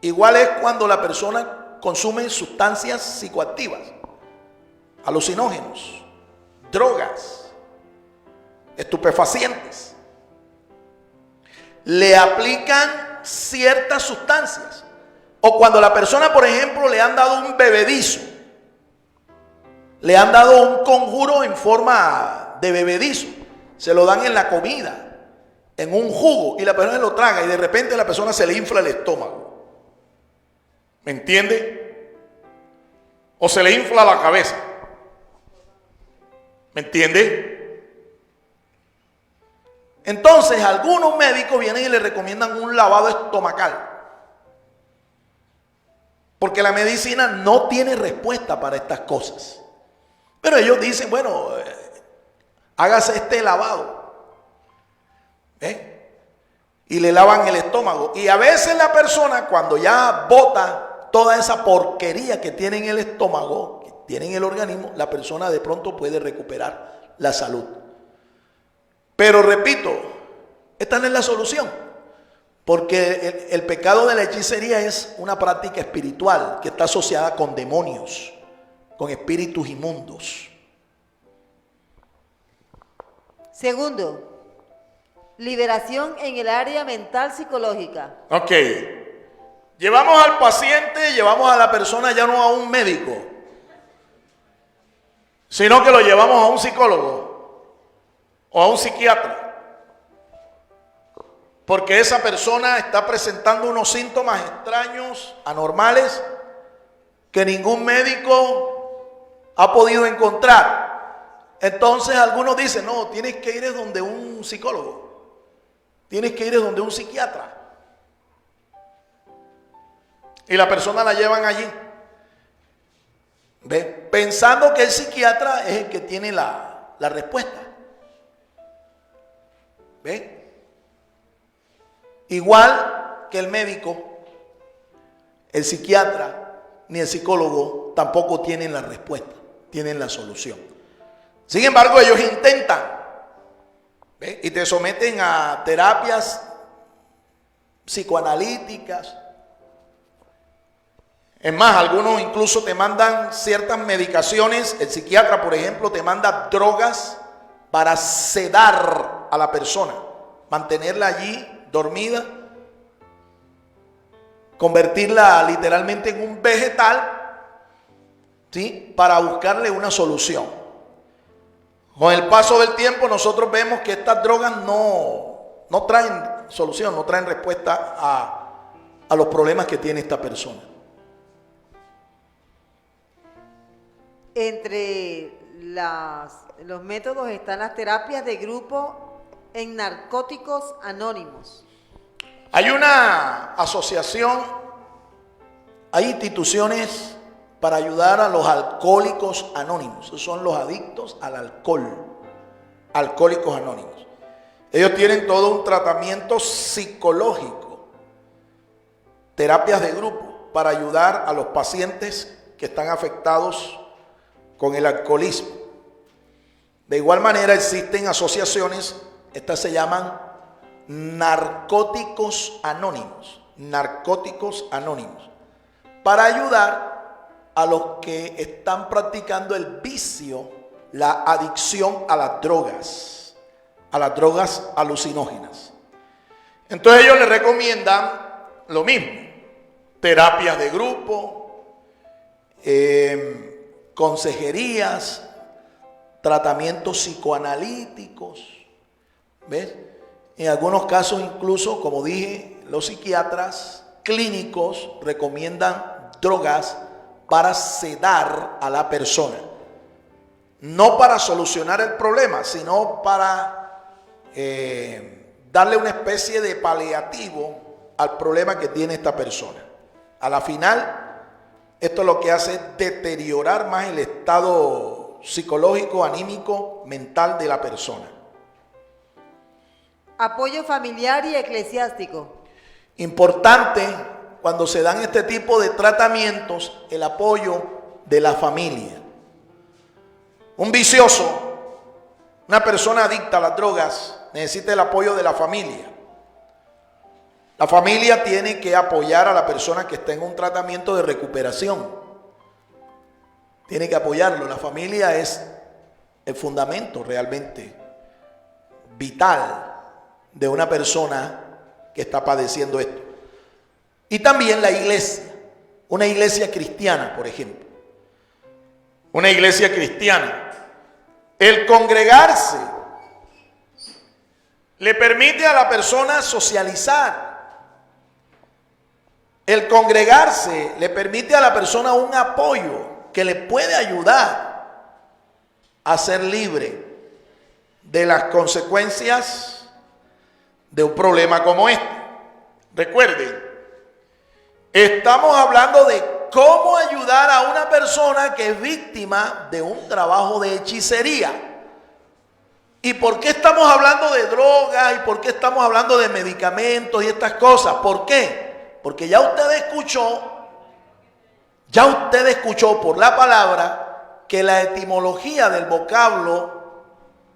Igual es cuando la persona consumen sustancias psicoactivas, alucinógenos, drogas, estupefacientes. Le aplican ciertas sustancias. O cuando la persona, por ejemplo, le han dado un bebedizo, le han dado un conjuro en forma de bebedizo, se lo dan en la comida, en un jugo, y la persona lo traga y de repente a la persona se le infla el estómago. ¿Me entiende? O se le infla la cabeza. ¿Me entiende? Entonces algunos médicos vienen y le recomiendan un lavado estomacal. Porque la medicina no tiene respuesta para estas cosas. Pero ellos dicen, bueno, hágase este lavado. Y le lavan el estómago. Y a veces la persona, cuando ya bota toda esa porquería que tiene en el estómago, que tiene en el organismo, la persona de pronto puede recuperar la salud. Pero repito, esta no es la solución. Porque el pecado de la hechicería es una práctica espiritual que está asociada con demonios, con espíritus inmundos. Segundo, liberación en el área mental psicológica. Ok. Llevamos al paciente, llevamos a la persona ya no a un médico, sino que lo llevamos a un psicólogo o a un psiquiatra. Porque esa persona está presentando unos síntomas extraños, anormales, que ningún médico ha podido encontrar. Entonces algunos dicen, no, tienes que ir donde un psicólogo, tienes que ir donde un psiquiatra. Y la persona la llevan allí. ¿Ve? Pensando que el psiquiatra es el que tiene la respuesta. ¿Ve? Igual que el médico, el psiquiatra ni el psicólogo tampoco tienen la respuesta, tienen la solución. Sin embargo, ellos intentan, ¿ve? Y te someten a terapias psicoanalíticas. Es más, algunos incluso te mandan ciertas medicaciones. El psiquiatra, por ejemplo, te manda drogas para sedar a la persona, mantenerla allí dormida, convertirla literalmente en un vegetal, ¿sí? Para buscarle una solución. Con el paso del tiempo nosotros vemos que estas drogas no traen solución, no traen respuesta a los problemas que tiene esta persona. Entre los métodos están las terapias de grupo en Narcóticos Anónimos. Hay una asociación, hay instituciones para ayudar a los alcohólicos anónimos. Esos son los adictos al alcohol, alcohólicos anónimos. Ellos tienen todo un tratamiento psicológico, terapias de grupo para ayudar a los pacientes que están afectados con el alcoholismo. De igual manera existen asociaciones, estas se llaman narcóticos anónimos, para ayudar a los que están practicando el vicio, la adicción a las drogas alucinógenas. Entonces ellos les recomiendan lo mismo, terapias de grupo, consejerías, tratamientos psicoanalíticos, ¿ves? En algunos casos incluso, como dije, los psiquiatras clínicos recomiendan drogas para sedar a la persona. No para solucionar el problema, sino para darle una especie de paliativo al problema que tiene esta persona. A la final, esto lo que hace es deteriorar más el estado psicológico, anímico, mental de la persona. Apoyo familiar y eclesiástico. Importante cuando se dan este tipo de tratamientos, el apoyo de la familia. Un vicioso, una persona adicta a las drogas, necesita el apoyo de la familia. La familia tiene que apoyar a la persona que está en un tratamiento de recuperación. Tiene que apoyarlo. La familia es el fundamento realmente vital de una persona que está padeciendo esto. Y también la iglesia, una iglesia cristiana, por ejemplo. Una iglesia cristiana. El congregarse le permite a la persona socializar. El congregarse le permite a la persona un apoyo que le puede ayudar a ser libre de las consecuencias de un problema como este. Recuerden, estamos hablando de cómo ayudar a una persona que es víctima de un trabajo de hechicería. ¿Y por qué estamos hablando de drogas? ¿Y por qué estamos hablando de medicamentos y estas cosas? ¿Por qué? Porque ya usted escuchó por la palabra que la etimología del vocablo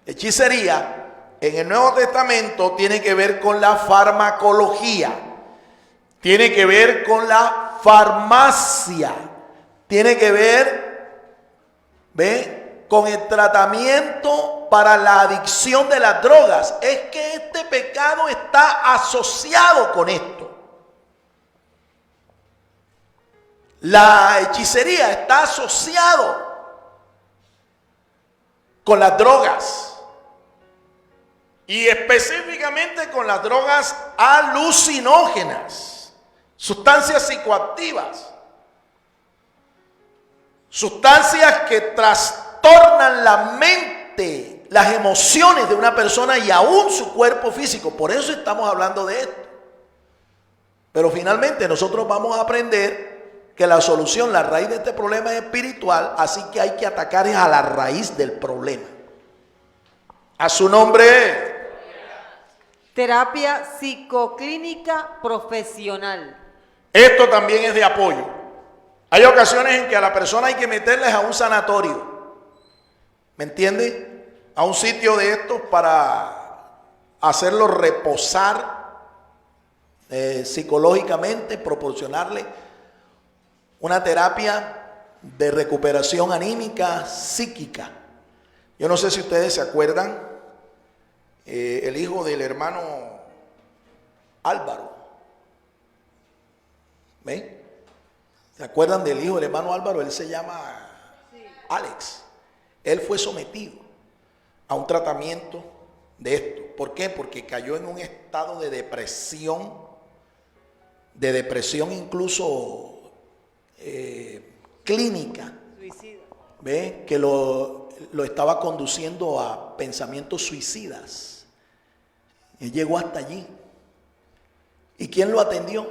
hechicería en el Nuevo Testamento tiene que ver con la farmacología, tiene que ver con la farmacia, tiene que ver con el tratamiento para la adicción de las drogas. Es que este pecado está asociado con esto. La hechicería está asociado con las drogas y específicamente con las drogas alucinógenas, sustancias psicoactivas, sustancias que trastornan la mente, las emociones de una persona y aún su cuerpo físico. Por eso estamos hablando de esto. Pero finalmente nosotros vamos a aprender que la solución, la raíz de este problema es espiritual, así que hay que atacar a la raíz del problema. A su nombre. Terapia psicoclínica profesional. Esto también es de apoyo. Hay ocasiones en que a la persona hay que meterles a un sanatorio. ¿Me entiende? A un sitio de estos para hacerlo reposar psicológicamente, proporcionarle una terapia de recuperación anímica, psíquica. Yo no sé si ustedes se acuerdan, el hijo del hermano Álvaro. ¿Ven? ¿Se acuerdan del hijo del hermano Álvaro? Él se llama Alex. Él fue sometido a un tratamiento de esto. ¿Por qué? Porque cayó en un estado de depresión incluso clínica, ¿ve? Que lo estaba conduciendo a pensamientos suicidas. Él llegó hasta allí. ¿Y quién lo atendió?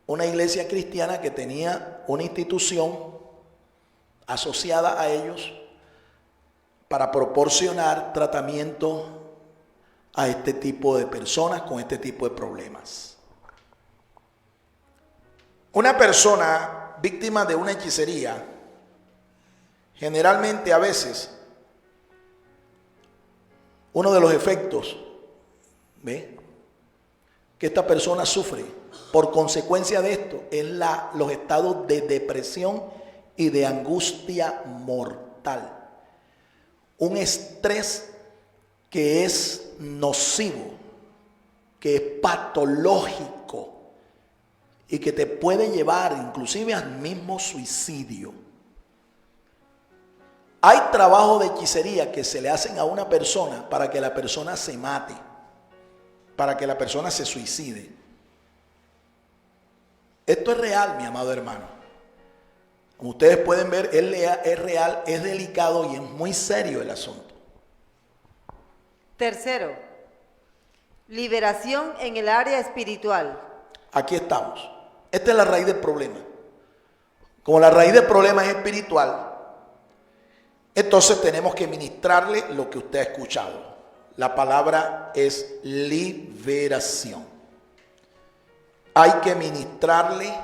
Una iglesia cristiana que tenía una institución asociada a ellos para proporcionar tratamiento a este tipo de personas con este tipo de problemas. Una persona víctima de una hechicería, generalmente a veces, uno de los efectos, ¿ve?, que esta persona sufre por consecuencia de esto es los estados de depresión y de angustia mortal. Un estrés que es nocivo, que es patológico, y que te puede llevar inclusive al mismo suicidio. Hay trabajos de hechicería que se le hacen a una persona para que la persona se mate, para que la persona se suicide. Esto es real, mi amado hermano. Como ustedes pueden ver, es real, es delicado y es muy serio el asunto. Tercero, liberación en el área espiritual. Aquí estamos. Esta es la raíz del problema. Como la raíz del problema es espiritual, entonces tenemos que ministrarle lo que usted ha escuchado. La palabra es liberación. Hay que ministrarle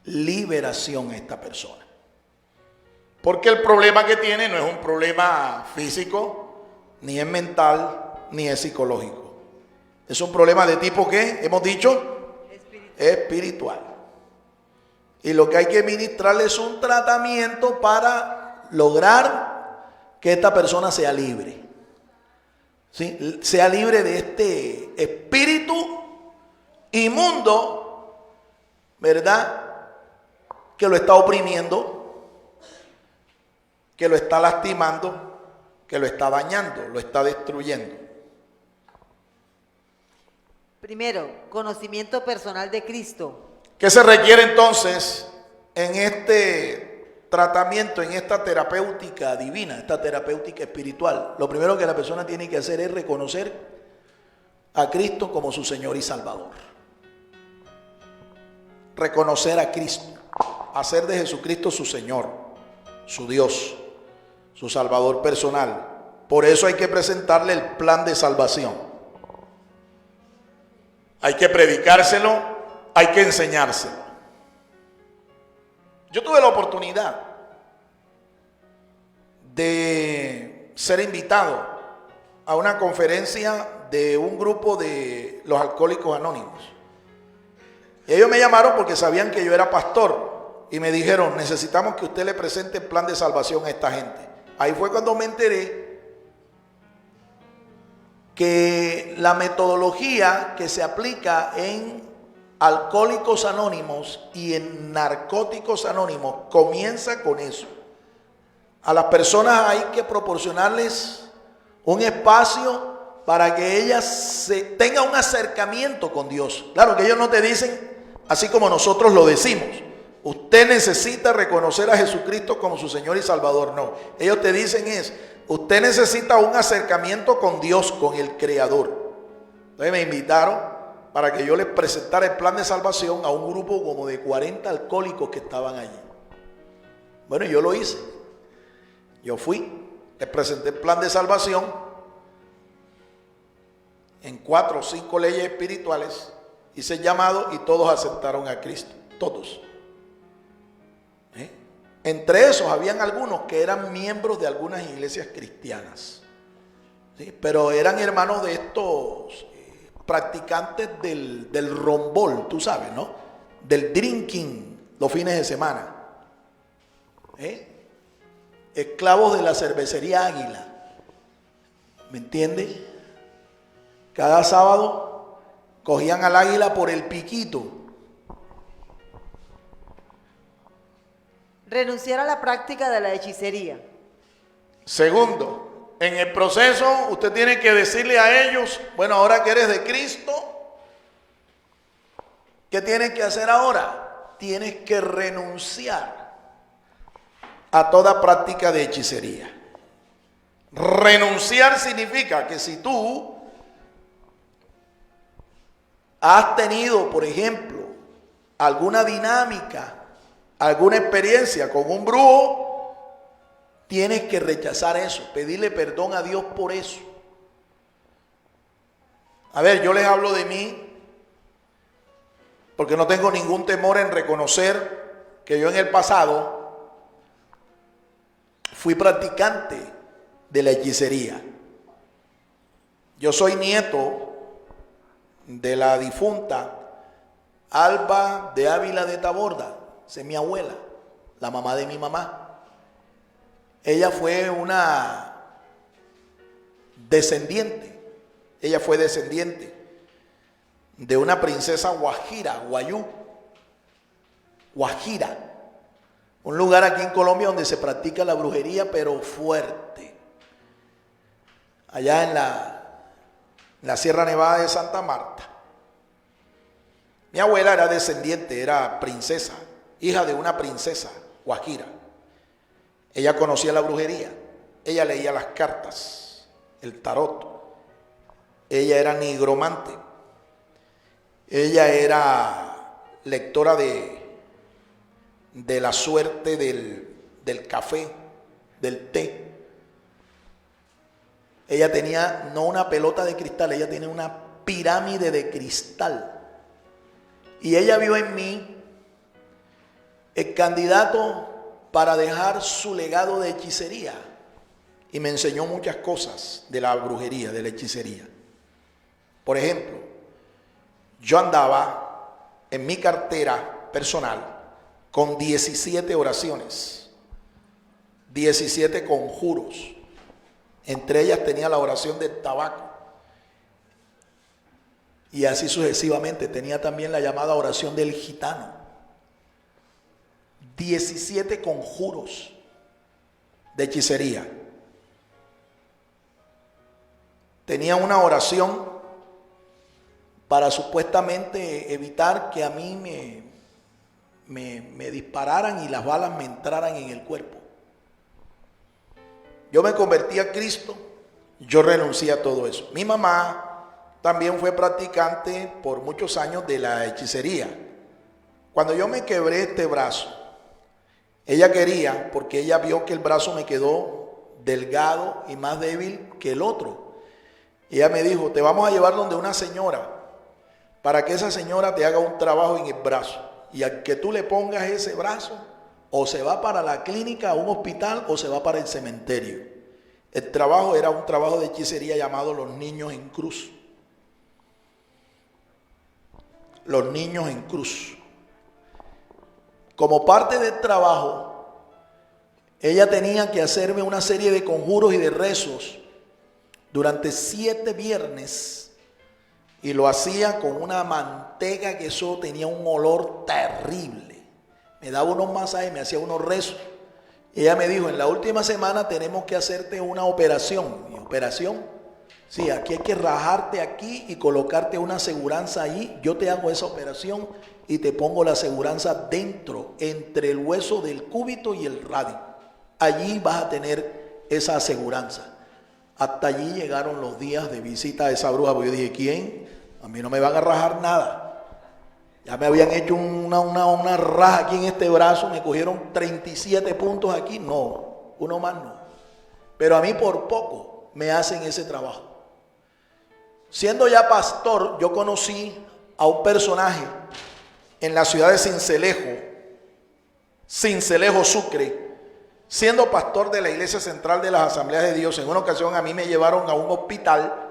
liberación a esta persona. Porque el problema que tiene no es un problema físico, ni es mental, ni es psicológico. Es un problema de tipo, ¿qué? Hemos dicho, espiritual. Y lo que hay que ministrarle es un tratamiento para lograr que esta persona sea libre. ¿Sí? Sea libre de este espíritu inmundo, ¿verdad? Que lo está oprimiendo, que lo está lastimando, que lo está dañando, lo está destruyendo. Primero, conocimiento personal de Cristo. ¿Qué se requiere entonces en este tratamiento, en esta terapéutica divina, esta terapéutica espiritual? Lo primero que la persona tiene que hacer es reconocer a Cristo como su Señor y Salvador. Reconocer a Cristo, hacer de Jesucristo su Señor, su Dios, su Salvador personal. Por eso hay que presentarle el plan de salvación. Hay que predicárselo, hay que enseñárselo. Yo tuve la oportunidad de ser invitado a una conferencia de un grupo de los Alcohólicos Anónimos. Y ellos me llamaron porque sabían que yo era pastor y me dijeron, necesitamos que usted le presente el plan de salvación a esta gente. Ahí fue cuando me enteré que la metodología que se aplica en Alcohólicos Anónimos y en Narcóticos Anónimos comienza con eso. A las personas hay que proporcionarles un espacio para que ellas tengan un acercamiento con Dios. Claro que ellos no te dicen así como nosotros lo decimos. Usted necesita reconocer a Jesucristo como su Señor y Salvador. No, ellos te dicen usted necesita un acercamiento con Dios, con el Creador. Entonces me invitaron para que yo les presentara el plan de salvación a un grupo como de 40 alcohólicos que estaban allí. Bueno, yo lo hice. Yo fui, les presenté el plan de salvación en 4 o 5 leyes espirituales. Hice el llamado y todos aceptaron a Cristo. Todos. Entre esos habían algunos que eran miembros de algunas iglesias cristianas, ¿sí? Pero eran hermanos de estos practicantes del rombol, tú sabes, ¿no? Del drinking los fines de semana, esclavos de la cervecería Águila, ¿me entiendes? Cada sábado cogían al águila por el piquito. Renunciar a la práctica de la hechicería. Segundo, en el proceso usted tiene que decirle a ellos, bueno, ahora que eres de Cristo, ¿qué tienes que hacer ahora? Tienes que renunciar a toda práctica de hechicería. Renunciar significa que si tú has tenido, por ejemplo, alguna dinámica, alguna experiencia con un brujo, tienes que rechazar eso, pedirle perdón a Dios por eso. A ver, yo les hablo de mí porque no tengo ningún temor en reconocer que yo en el pasado fui practicante de la hechicería. Yo soy nieto de la difunta Alba de Ávila de Taborda. Esa es mi abuela, la mamá de mi mamá. Ella fue una descendiente. Ella fue descendiente de una princesa guajira, Guajira. Un lugar aquí en Colombia donde se practica la brujería, pero fuerte. Allá en la Sierra Nevada de Santa Marta. Mi abuela era descendiente, era princesa, hija de una princesa guajira. Ella conocía la brujería, ella leía las cartas, el tarot, ella era nigromante, ella era lectora de la suerte del café, del té. Ella tenía no una pelota de cristal, ella tenía una pirámide de cristal. Y ella vio en mí el candidato para dejar su legado de hechicería. Y me enseñó muchas cosas de la brujería, de la hechicería. Por ejemplo, yo andaba en mi cartera personal con 17 oraciones, 17 conjuros. Entre ellas tenía la oración del tabaco. Y así sucesivamente. Tenía también la llamada oración del gitano. 17 conjuros de hechicería. Tenía una oración para supuestamente evitar que a mí me dispararan y las balas me entraran en el cuerpo. Yo me convertí a Cristo, yo renuncié a todo eso. Mi mamá también fue practicante por muchos años de la hechicería. Cuando yo me quebré este brazo, ella quería, porque ella vio que el brazo me quedó delgado y más débil que el otro. Ella me dijo, te vamos a llevar donde una señora, para que esa señora te haga un trabajo en el brazo. Y al que tú le pongas ese brazo, o se va para la clínica, a un hospital, o se va para el cementerio. El trabajo era un trabajo de hechicería llamado Los Niños en Cruz. Los Niños en Cruz. Como parte del trabajo, ella tenía que hacerme una serie de conjuros y de rezos durante 7 viernes. Y lo hacía con una manteca que eso tenía un olor terrible. Me daba unos masajes, me hacía unos rezos. Y ella me dijo, en la última semana tenemos que hacerte una operación. ¿Y operación? Sí, aquí hay que rajarte aquí y colocarte una aseguranza ahí. Yo te hago esa operación y te pongo la aseguranza dentro, entre el hueso del cúbito y el radio. Allí vas a tener esa aseguranza. Hasta allí llegaron los días de visita a esa bruja. Porque yo dije, ¿quién? A mí no me van a rajar nada. Ya me habían hecho una raja aquí en este brazo, me cogieron 37 puntos aquí. No, uno más no. Pero a mí por poco me hacen ese trabajo. Siendo ya pastor, yo conocí a un personaje en la ciudad de Sincelejo, Sucre. Siendo pastor de la Iglesia Central de las Asambleas de Dios, en una ocasión a mí me llevaron a un hospital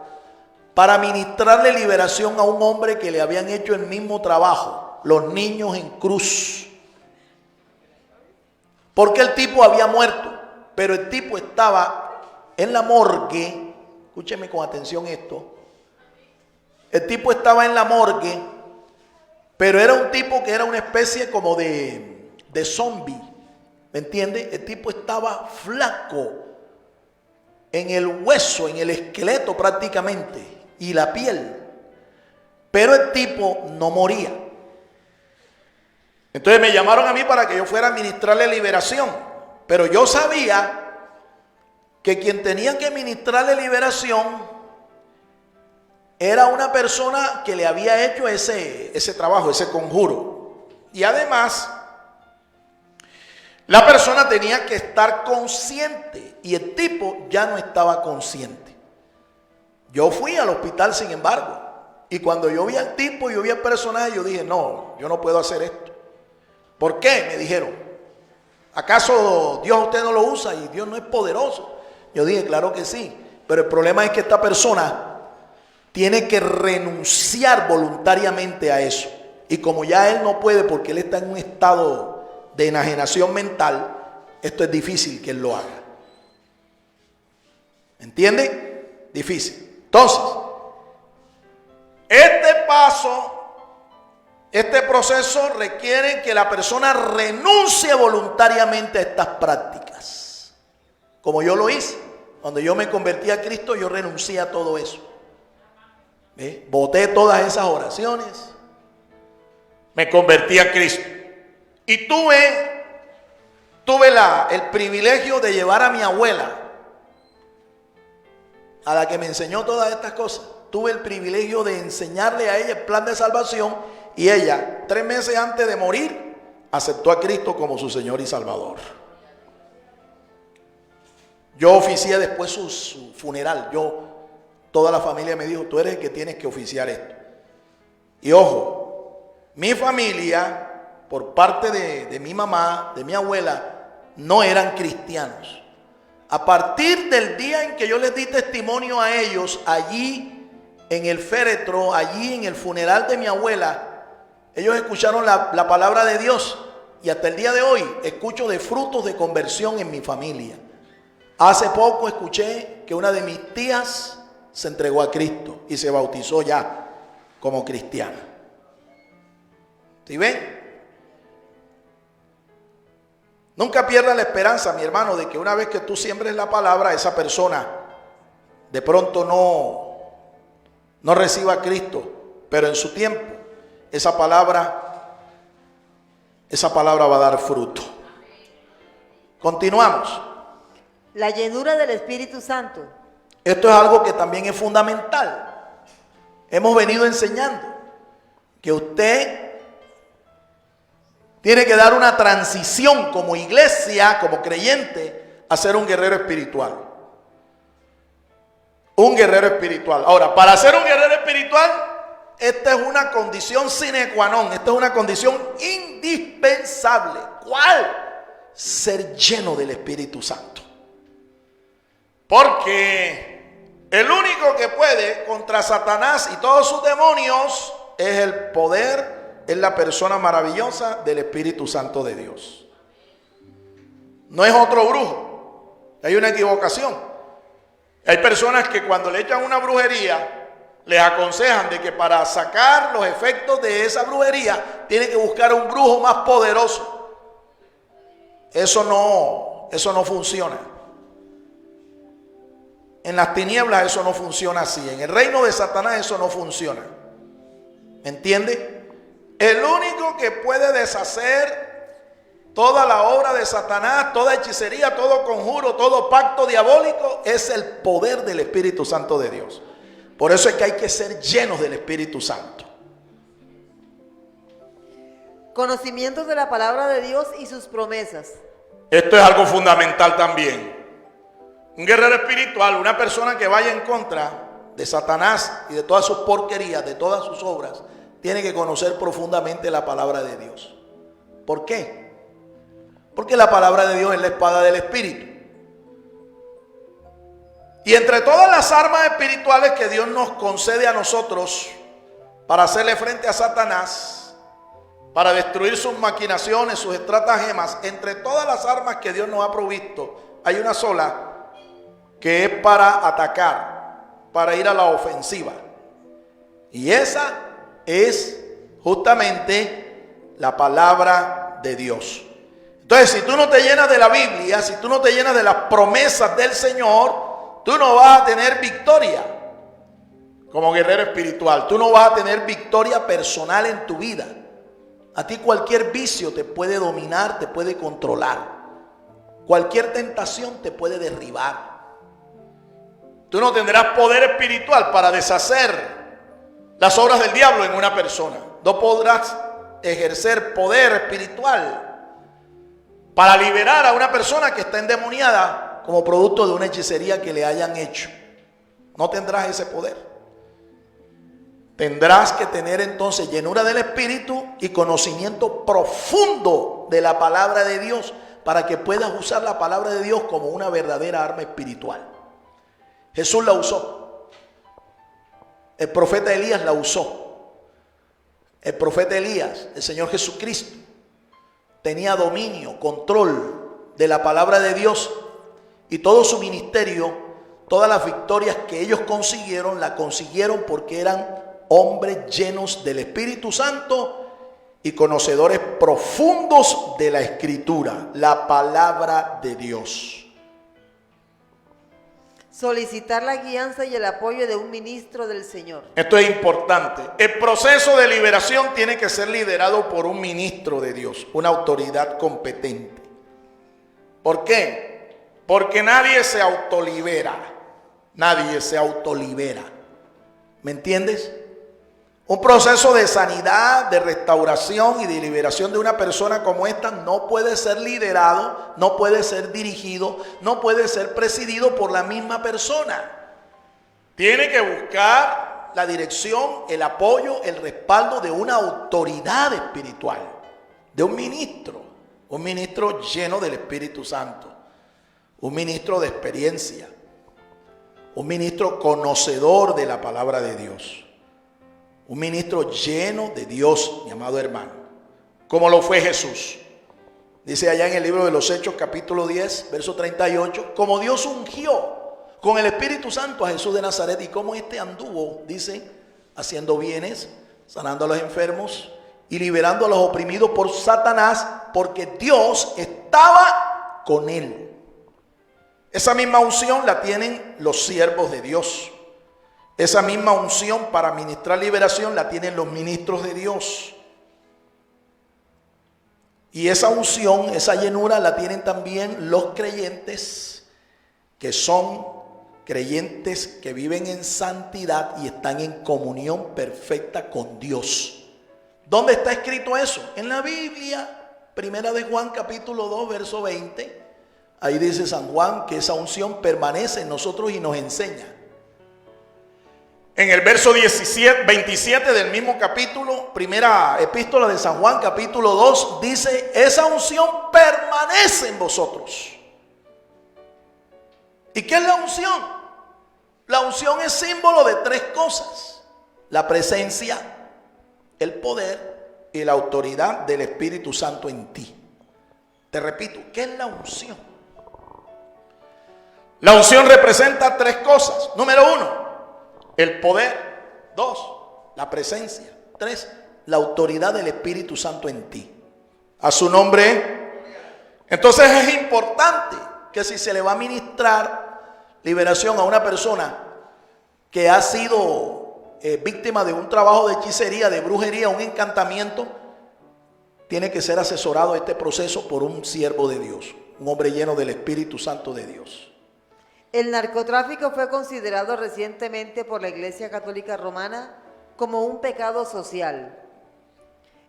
para ministrarle liberación a un hombre que le habían hecho el mismo trabajo, Los Niños en Cruz. Porque el tipo había muerto, pero el tipo estaba en la morgue. Escúcheme con atención esto. El tipo estaba en la morgue, pero era un tipo que era una especie como de zombie. ¿Me entiende? El tipo estaba flaco en el hueso, en el esqueleto prácticamente, y la piel. Pero el tipo no moría. Entonces me llamaron a mí para que yo fuera a ministrarle liberación. Pero yo sabía que quien tenía que ministrarle liberación era una persona que le había hecho ese trabajo, ese conjuro. Y además, la persona tenía que estar consciente y el tipo ya no estaba consciente. Yo fui al hospital, sin embargo, y cuando yo vi al tipo, yo vi al personaje, yo dije, no, yo no puedo hacer esto. ¿Por qué? Me dijeron, ¿acaso Dios a usted no lo usa y Dios no es poderoso? Yo dije, claro que sí, pero el problema es que esta persona tiene que renunciar voluntariamente a eso. Y como ya él no puede porque él está en un estado de enajenación mental, esto es difícil que él lo haga. ¿Entiende? Difícil. Entonces, este proceso requiere que la persona renuncie voluntariamente a estas prácticas. Como yo lo hice. Cuando yo me convertí a Cristo, yo renuncié a todo eso. Boté todas esas oraciones. Me convertí a Cristo. Y tuve el privilegio de llevar a mi abuela, a la que me enseñó todas estas cosas. Tuve el privilegio de enseñarle a ella el plan de salvación y ella, 3 meses antes de morir, aceptó a Cristo como su Señor y Salvador. Yo oficié después su funeral. Toda la familia me dijo, tú eres el que tienes que oficiar esto. Y ojo, mi familia, por parte de mi mamá, de mi abuela, no eran cristianos. A partir del día en que yo les di testimonio a ellos allí en el féretro, allí en el funeral de mi abuela, ellos escucharon la palabra de Dios y hasta el día de hoy escucho de frutos de conversión en mi familia. Hace poco escuché que una de mis tías se entregó a Cristo y se bautizó ya como cristiana. ¿Sí ven? Nunca pierdas la esperanza, mi hermano, de que una vez que tú siembres la palabra, esa persona de pronto no reciba a Cristo, pero en su tiempo esa palabra va a dar fruto. Continuamos. La llenura del Espíritu Santo. Esto es algo que también es fundamental. Hemos venido enseñando que usted tiene que dar una transición como iglesia, como creyente, a ser un guerrero espiritual. Un guerrero espiritual. Ahora, para ser un guerrero espiritual, esta es una condición sine qua non. Esta es una condición indispensable. ¿Cuál? Ser lleno del Espíritu Santo. Porque el único que puede contra Satanás y todos sus demonios es el poder, es la persona maravillosa del Espíritu Santo de Dios. No es otro brujo. Hay una equivocación. Hay personas que cuando le echan una brujería, les aconsejan de que para sacar los efectos de esa brujería, tiene que buscar un brujo más poderoso. Eso no funciona. En las tinieblas eso no funciona así. En el reino de Satanás eso no funciona. ¿Me entiende? El único que puede deshacer toda la obra de Satanás, toda hechicería, todo conjuro, todo pacto diabólico, es el poder del Espíritu Santo de Dios. Por eso es que hay que ser llenos del Espíritu Santo. Conocimientos de la palabra de Dios y sus promesas. Esto es algo fundamental también. Un guerrero espiritual, una persona que vaya en contra de Satanás y de todas sus porquerías, de todas sus obras, tiene que conocer profundamente la palabra de Dios. ¿Por qué? Porque la palabra de Dios es la espada del Espíritu. Y entre todas las armas espirituales que Dios nos concede a nosotros para hacerle frente a Satanás, para destruir sus maquinaciones, sus estratagemas, entre todas las armas que Dios nos ha provisto, hay una sola que es para atacar, para ir a la ofensiva. Y esa es justamente la palabra de Dios. Entonces, si tú no te llenas de la Biblia, si tú no te llenas de las promesas del Señor, tú no vas a tener victoria como guerrero espiritual. Tú no vas a tener victoria personal en tu vida. A ti cualquier vicio te puede dominar, te puede controlar. Cualquier tentación te puede derribar. Tú no tendrás poder espiritual para deshacer las obras del diablo en una persona. No podrás ejercer poder espiritual para liberar a una persona que está endemoniada como producto de una hechicería que le hayan hecho. No tendrás ese poder. Tendrás que tener entonces llenura del Espíritu y conocimiento profundo de la palabra de Dios para que puedas usar la palabra de Dios como una verdadera arma espiritual. Jesús la usó. El profeta Elías la usó. El profeta Elías, el Señor Jesucristo, tenía dominio, control de la palabra de Dios, y todo su ministerio, todas las victorias que ellos consiguieron, la consiguieron porque eran hombres llenos del Espíritu Santo y conocedores profundos de la Escritura, la palabra de Dios. Solicitar la guianza y el apoyo de un ministro del Señor. Esto es importante. El proceso de liberación tiene que ser liderado por un ministro de Dios, una autoridad competente. ¿Por qué? Porque nadie se autolibera. Nadie se autolibera. ¿Me entiendes? Un proceso de sanidad, de restauración y de liberación de una persona como esta no puede ser liderado, no puede ser dirigido, no puede ser presidido por la misma persona. Tiene que buscar la dirección, el apoyo, el respaldo de una autoridad espiritual, de un ministro lleno del Espíritu Santo, un ministro de experiencia, un ministro conocedor de la palabra de Dios, un ministro lleno de Dios, mi amado hermano, como lo fue Jesús. Dice allá en el libro de los Hechos, capítulo 10, verso 38, como Dios ungió con el Espíritu Santo a Jesús de Nazaret y cómo éste anduvo, dice, haciendo bienes, sanando a los enfermos y liberando a los oprimidos por Satanás, porque Dios estaba con él. Esa misma unción la tienen los siervos de Dios. Esa misma unción para ministrar liberación la tienen los ministros de Dios. Y esa unción, esa llenura la tienen también los creyentes, que son creyentes que viven en santidad y están en comunión perfecta con Dios. ¿Dónde está escrito eso? En la Biblia, primera de Juan capítulo 2, verso 20. Ahí dice San Juan que esa unción permanece en nosotros y nos enseña. En el verso 27 del mismo capítulo, primera epístola de San Juan, capítulo 2, dice, esa unción permanece en vosotros. ¿Y qué es la unción? La unción es símbolo de tres cosas: la presencia, el poder y la autoridad del Espíritu Santo en ti. Te repito, ¿qué es la unción? La unción representa tres cosas. Número 1, el poder. 2, la presencia. 3, la autoridad del Espíritu Santo en ti. A su nombre. Entonces es importante que si se le va a ministrar liberación a una persona que ha sido víctima de un trabajo de hechicería, de brujería, un encantamiento, tiene que ser asesorado este proceso por un siervo de Dios, un hombre lleno del Espíritu Santo de Dios. El narcotráfico fue considerado recientemente por la Iglesia Católica Romana como un pecado social.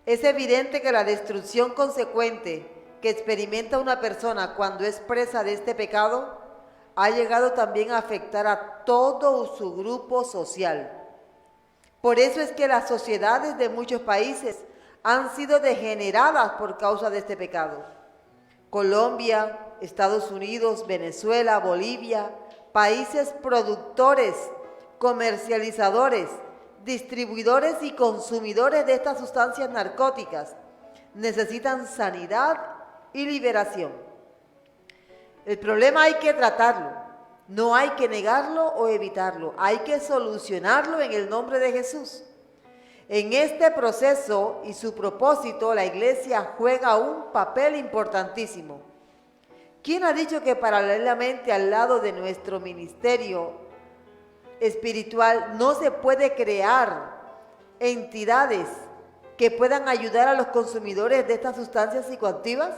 Es evidente que la destrucción consecuente que experimenta una persona cuando es presa de este pecado ha llegado también a afectar a todo su grupo social. Por eso es que las sociedades de muchos países han sido degeneradas por causa de este pecado. Colombia, Estados Unidos, Venezuela, Bolivia, países productores, comercializadores, distribuidores y consumidores de estas sustancias narcóticas necesitan sanidad y liberación. El problema hay que tratarlo, no hay que negarlo o evitarlo, hay que solucionarlo en el nombre de Jesús. En este proceso y su propósito, la Iglesia juega un papel importantísimo. ¿Quién ha dicho que paralelamente al lado de nuestro ministerio espiritual no se puede crear entidades que puedan ayudar a los consumidores de estas sustancias psicoactivas?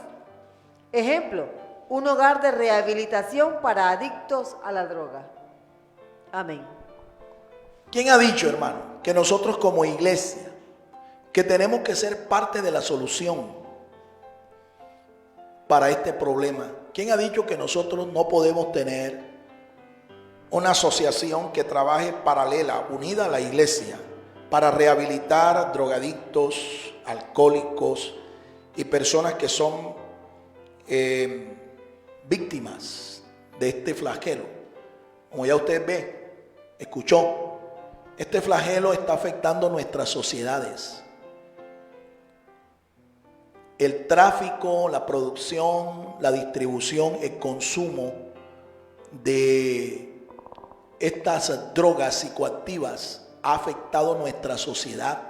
Ejemplo, un hogar de rehabilitación para adictos a la droga. Amén. ¿Quién ha dicho, hermano, que nosotros como iglesia, que tenemos que ser parte de la solución para este problema? ¿Quién ha dicho que nosotros no podemos tener una asociación que trabaje paralela, unida a la iglesia, para rehabilitar drogadictos, alcohólicos y personas que son víctimas de este flagelo? Como ya usted ve, escuchó, este flagelo está afectando nuestras sociedades. El tráfico, la producción, la distribución, el consumo de estas drogas psicoactivas ha afectado nuestra sociedad,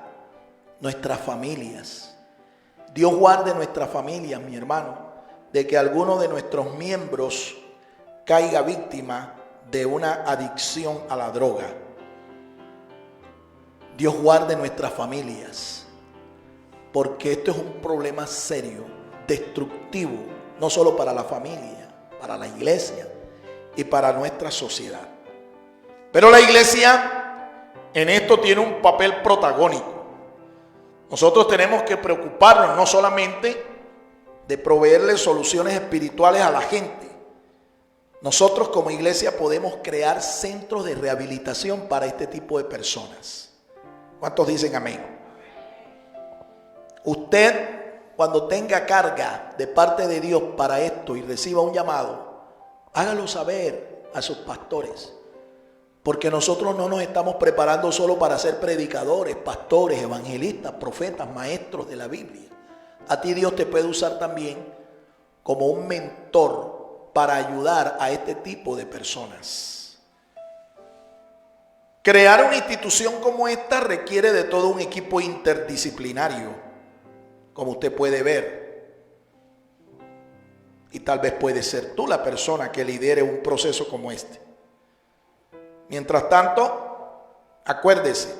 nuestras familias. Dios guarde nuestras familias, mi hermano, de que alguno de nuestros miembros caiga víctima de una adicción a la droga. Dios guarde nuestras familias, porque esto es un problema serio, destructivo, no solo para la familia, para la iglesia y para nuestra sociedad. Pero la iglesia en esto tiene un papel protagónico. Nosotros tenemos que preocuparnos no solamente de proveerle soluciones espirituales a la gente. Nosotros como iglesia podemos crear centros de rehabilitación para este tipo de personas. ¿Cuántos dicen amén? Usted, cuando tenga carga de parte de Dios para esto y reciba un llamado, hágalo saber a sus pastores. Porque nosotros no nos estamos preparando solo para ser predicadores, pastores, evangelistas, profetas, maestros de la Biblia. A ti Dios te puede usar también como un mentor para ayudar a este tipo de personas. Crear una institución como esta requiere de todo un equipo interdisciplinario, como usted puede ver. Y tal vez puede ser tú la persona que lidere un proceso como este. Mientras tanto, acuérdese,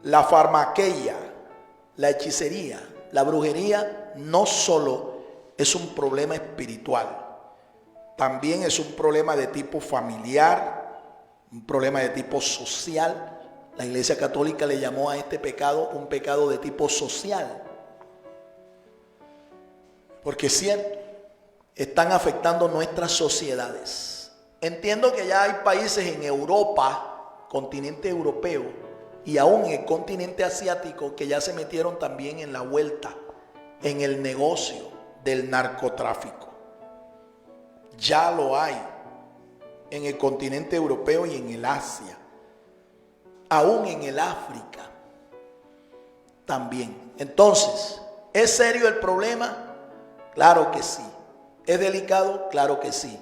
la farmaqueia, la hechicería, la brujería no solo es un problema espiritual, también es un problema de tipo familiar, un problema de tipo social. La Iglesia Católica le llamó a este pecado un pecado de tipo social. Porque es cierto, están afectando nuestras sociedades. Entiendo que ya hay países en Europa, continente europeo, y aún en el continente asiático que ya se metieron también en la vuelta, en el negocio del narcotráfico. Ya lo hay en el continente europeo y en el Asia, aún en el África también. Entonces, ¿es serio el problema? Claro que sí. ¿Es delicado? Claro que sí.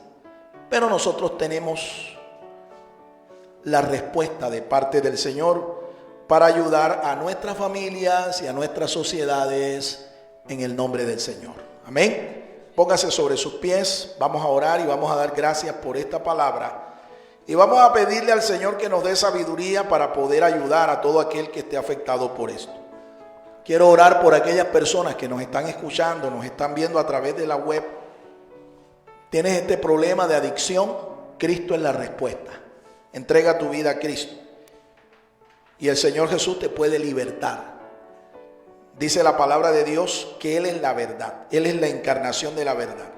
Pero nosotros tenemos la respuesta de parte del Señor para ayudar a nuestras familias y a nuestras sociedades en el nombre del Señor. Amén. Póngase sobre sus pies, vamos a orar y vamos a dar gracias por esta palabra. Y vamos a pedirle al Señor que nos dé sabiduría para poder ayudar a todo aquel que esté afectado por esto. Quiero orar por aquellas personas que nos están escuchando, nos están viendo a través de la web. Tienes este problema de adicción, Cristo es la respuesta. Entrega tu vida a Cristo y el Señor Jesús te puede libertar. Dice la palabra de Dios que Él es la verdad, Él es la encarnación de la verdad.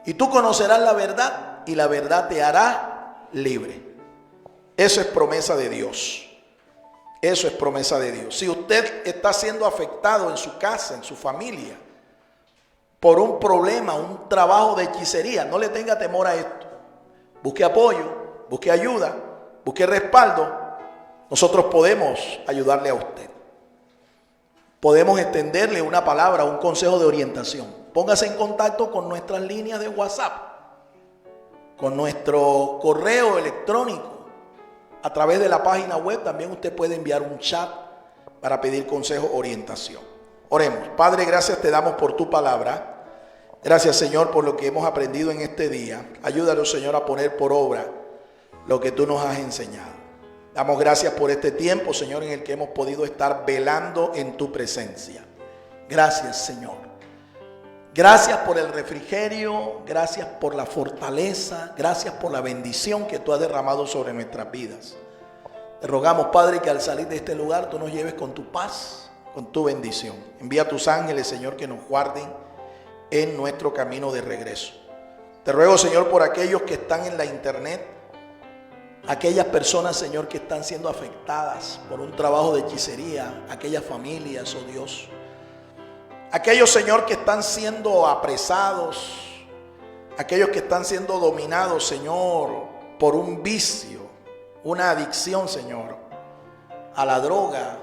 Y tú conocerás la verdad y la verdad te hará libre. Eso es promesa de Dios. Eso es promesa de Dios. Si usted está siendo afectado en su casa, en su familia, por un problema, un trabajo de hechicería, no le tenga temor a esto. Busque apoyo, busque ayuda, busque respaldo. Nosotros podemos ayudarle a usted. Podemos extenderle una palabra, un consejo de orientación. Póngase en contacto con nuestras líneas de WhatsApp, con nuestro correo electrónico. A través de la página web también usted puede enviar un chat para pedir consejo, orientación. Oremos. Padre, gracias te damos por tu palabra. Gracias, Señor, por lo que hemos aprendido en este día. Ayúdanos, Señor, a poner por obra lo que tú nos has enseñado. Damos gracias por este tiempo, Señor, en el que hemos podido estar velando en tu presencia. Gracias, Señor. Gracias por el refrigerio, gracias por la fortaleza, gracias por la bendición que tú has derramado sobre nuestras vidas. Te rogamos, Padre, que al salir de este lugar tú nos lleves con tu paz, con tu bendición. Envía a tus ángeles, Señor, que nos guarden en nuestro camino de regreso. Te ruego, Señor, por aquellos que están en la internet, aquellas personas, Señor, que están siendo afectadas por un trabajo de hechicería, aquellas familias, oh Dios, aquellos, Señor, que están siendo apresados, aquellos que están siendo dominados, Señor, por un vicio, una adicción, Señor, a la droga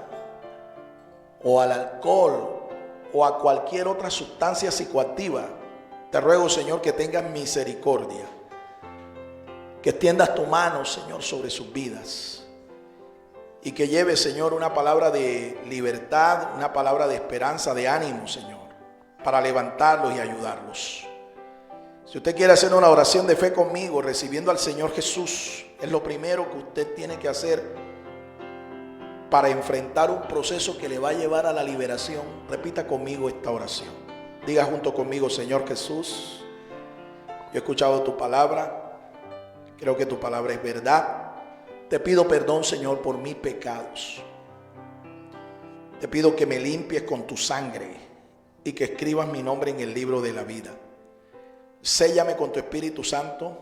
o al alcohol o a cualquier otra sustancia psicoactiva. Te ruego, Señor, que tengas misericordia, que extiendas tu mano, Señor, sobre sus vidas y que lleves, Señor, una palabra de libertad, una palabra de esperanza, de ánimo, Señor, para levantarlos y ayudarlos. Si usted quiere hacer una oración de fe conmigo, recibiendo al Señor Jesús, es lo primero que usted tiene que hacer para enfrentar un proceso que le va a llevar a la liberación. Repita conmigo esta oración. Diga junto conmigo: Señor Jesús, yo he escuchado tu palabra, creo que tu palabra es verdad. Te pido perdón, Señor, por mis pecados. Te pido que me limpies con tu sangre y que escribas mi nombre en el libro de la vida. Séllame con tu Espíritu Santo.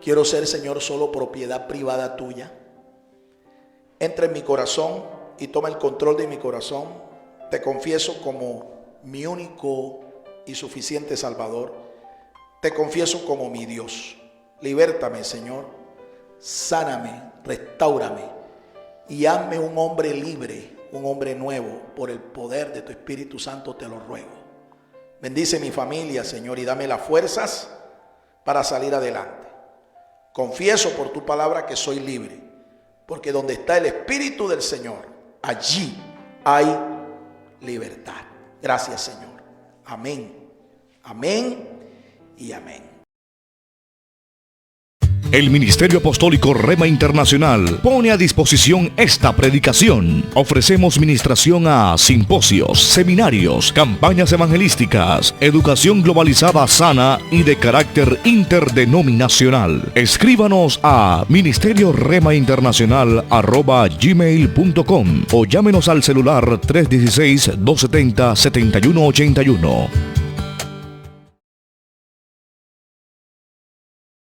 Quiero ser, Señor, solo propiedad privada tuya. Entra en mi corazón y toma el control de mi corazón. Te confieso como mi único y suficiente Salvador. Te confieso como mi Dios. Libértame, Señor. Sáname, restáurame y hazme un hombre libre, un hombre nuevo. Por el poder de tu Espíritu Santo te lo ruego. Bendice mi familia, Señor, y dame las fuerzas para salir adelante. Confieso por tu palabra que soy libre, porque donde está el Espíritu del Señor, allí hay libertad. Gracias, Señor. Amén. Amén y amén. El Ministerio Apostólico Rema Internacional pone a disposición esta predicación. Ofrecemos ministración a simposios, seminarios, campañas evangelísticas, educación globalizada sana y de carácter interdenominacional. Escríbanos a ministerioremainternacional@gmail.com o llámenos al celular 316-270-7181.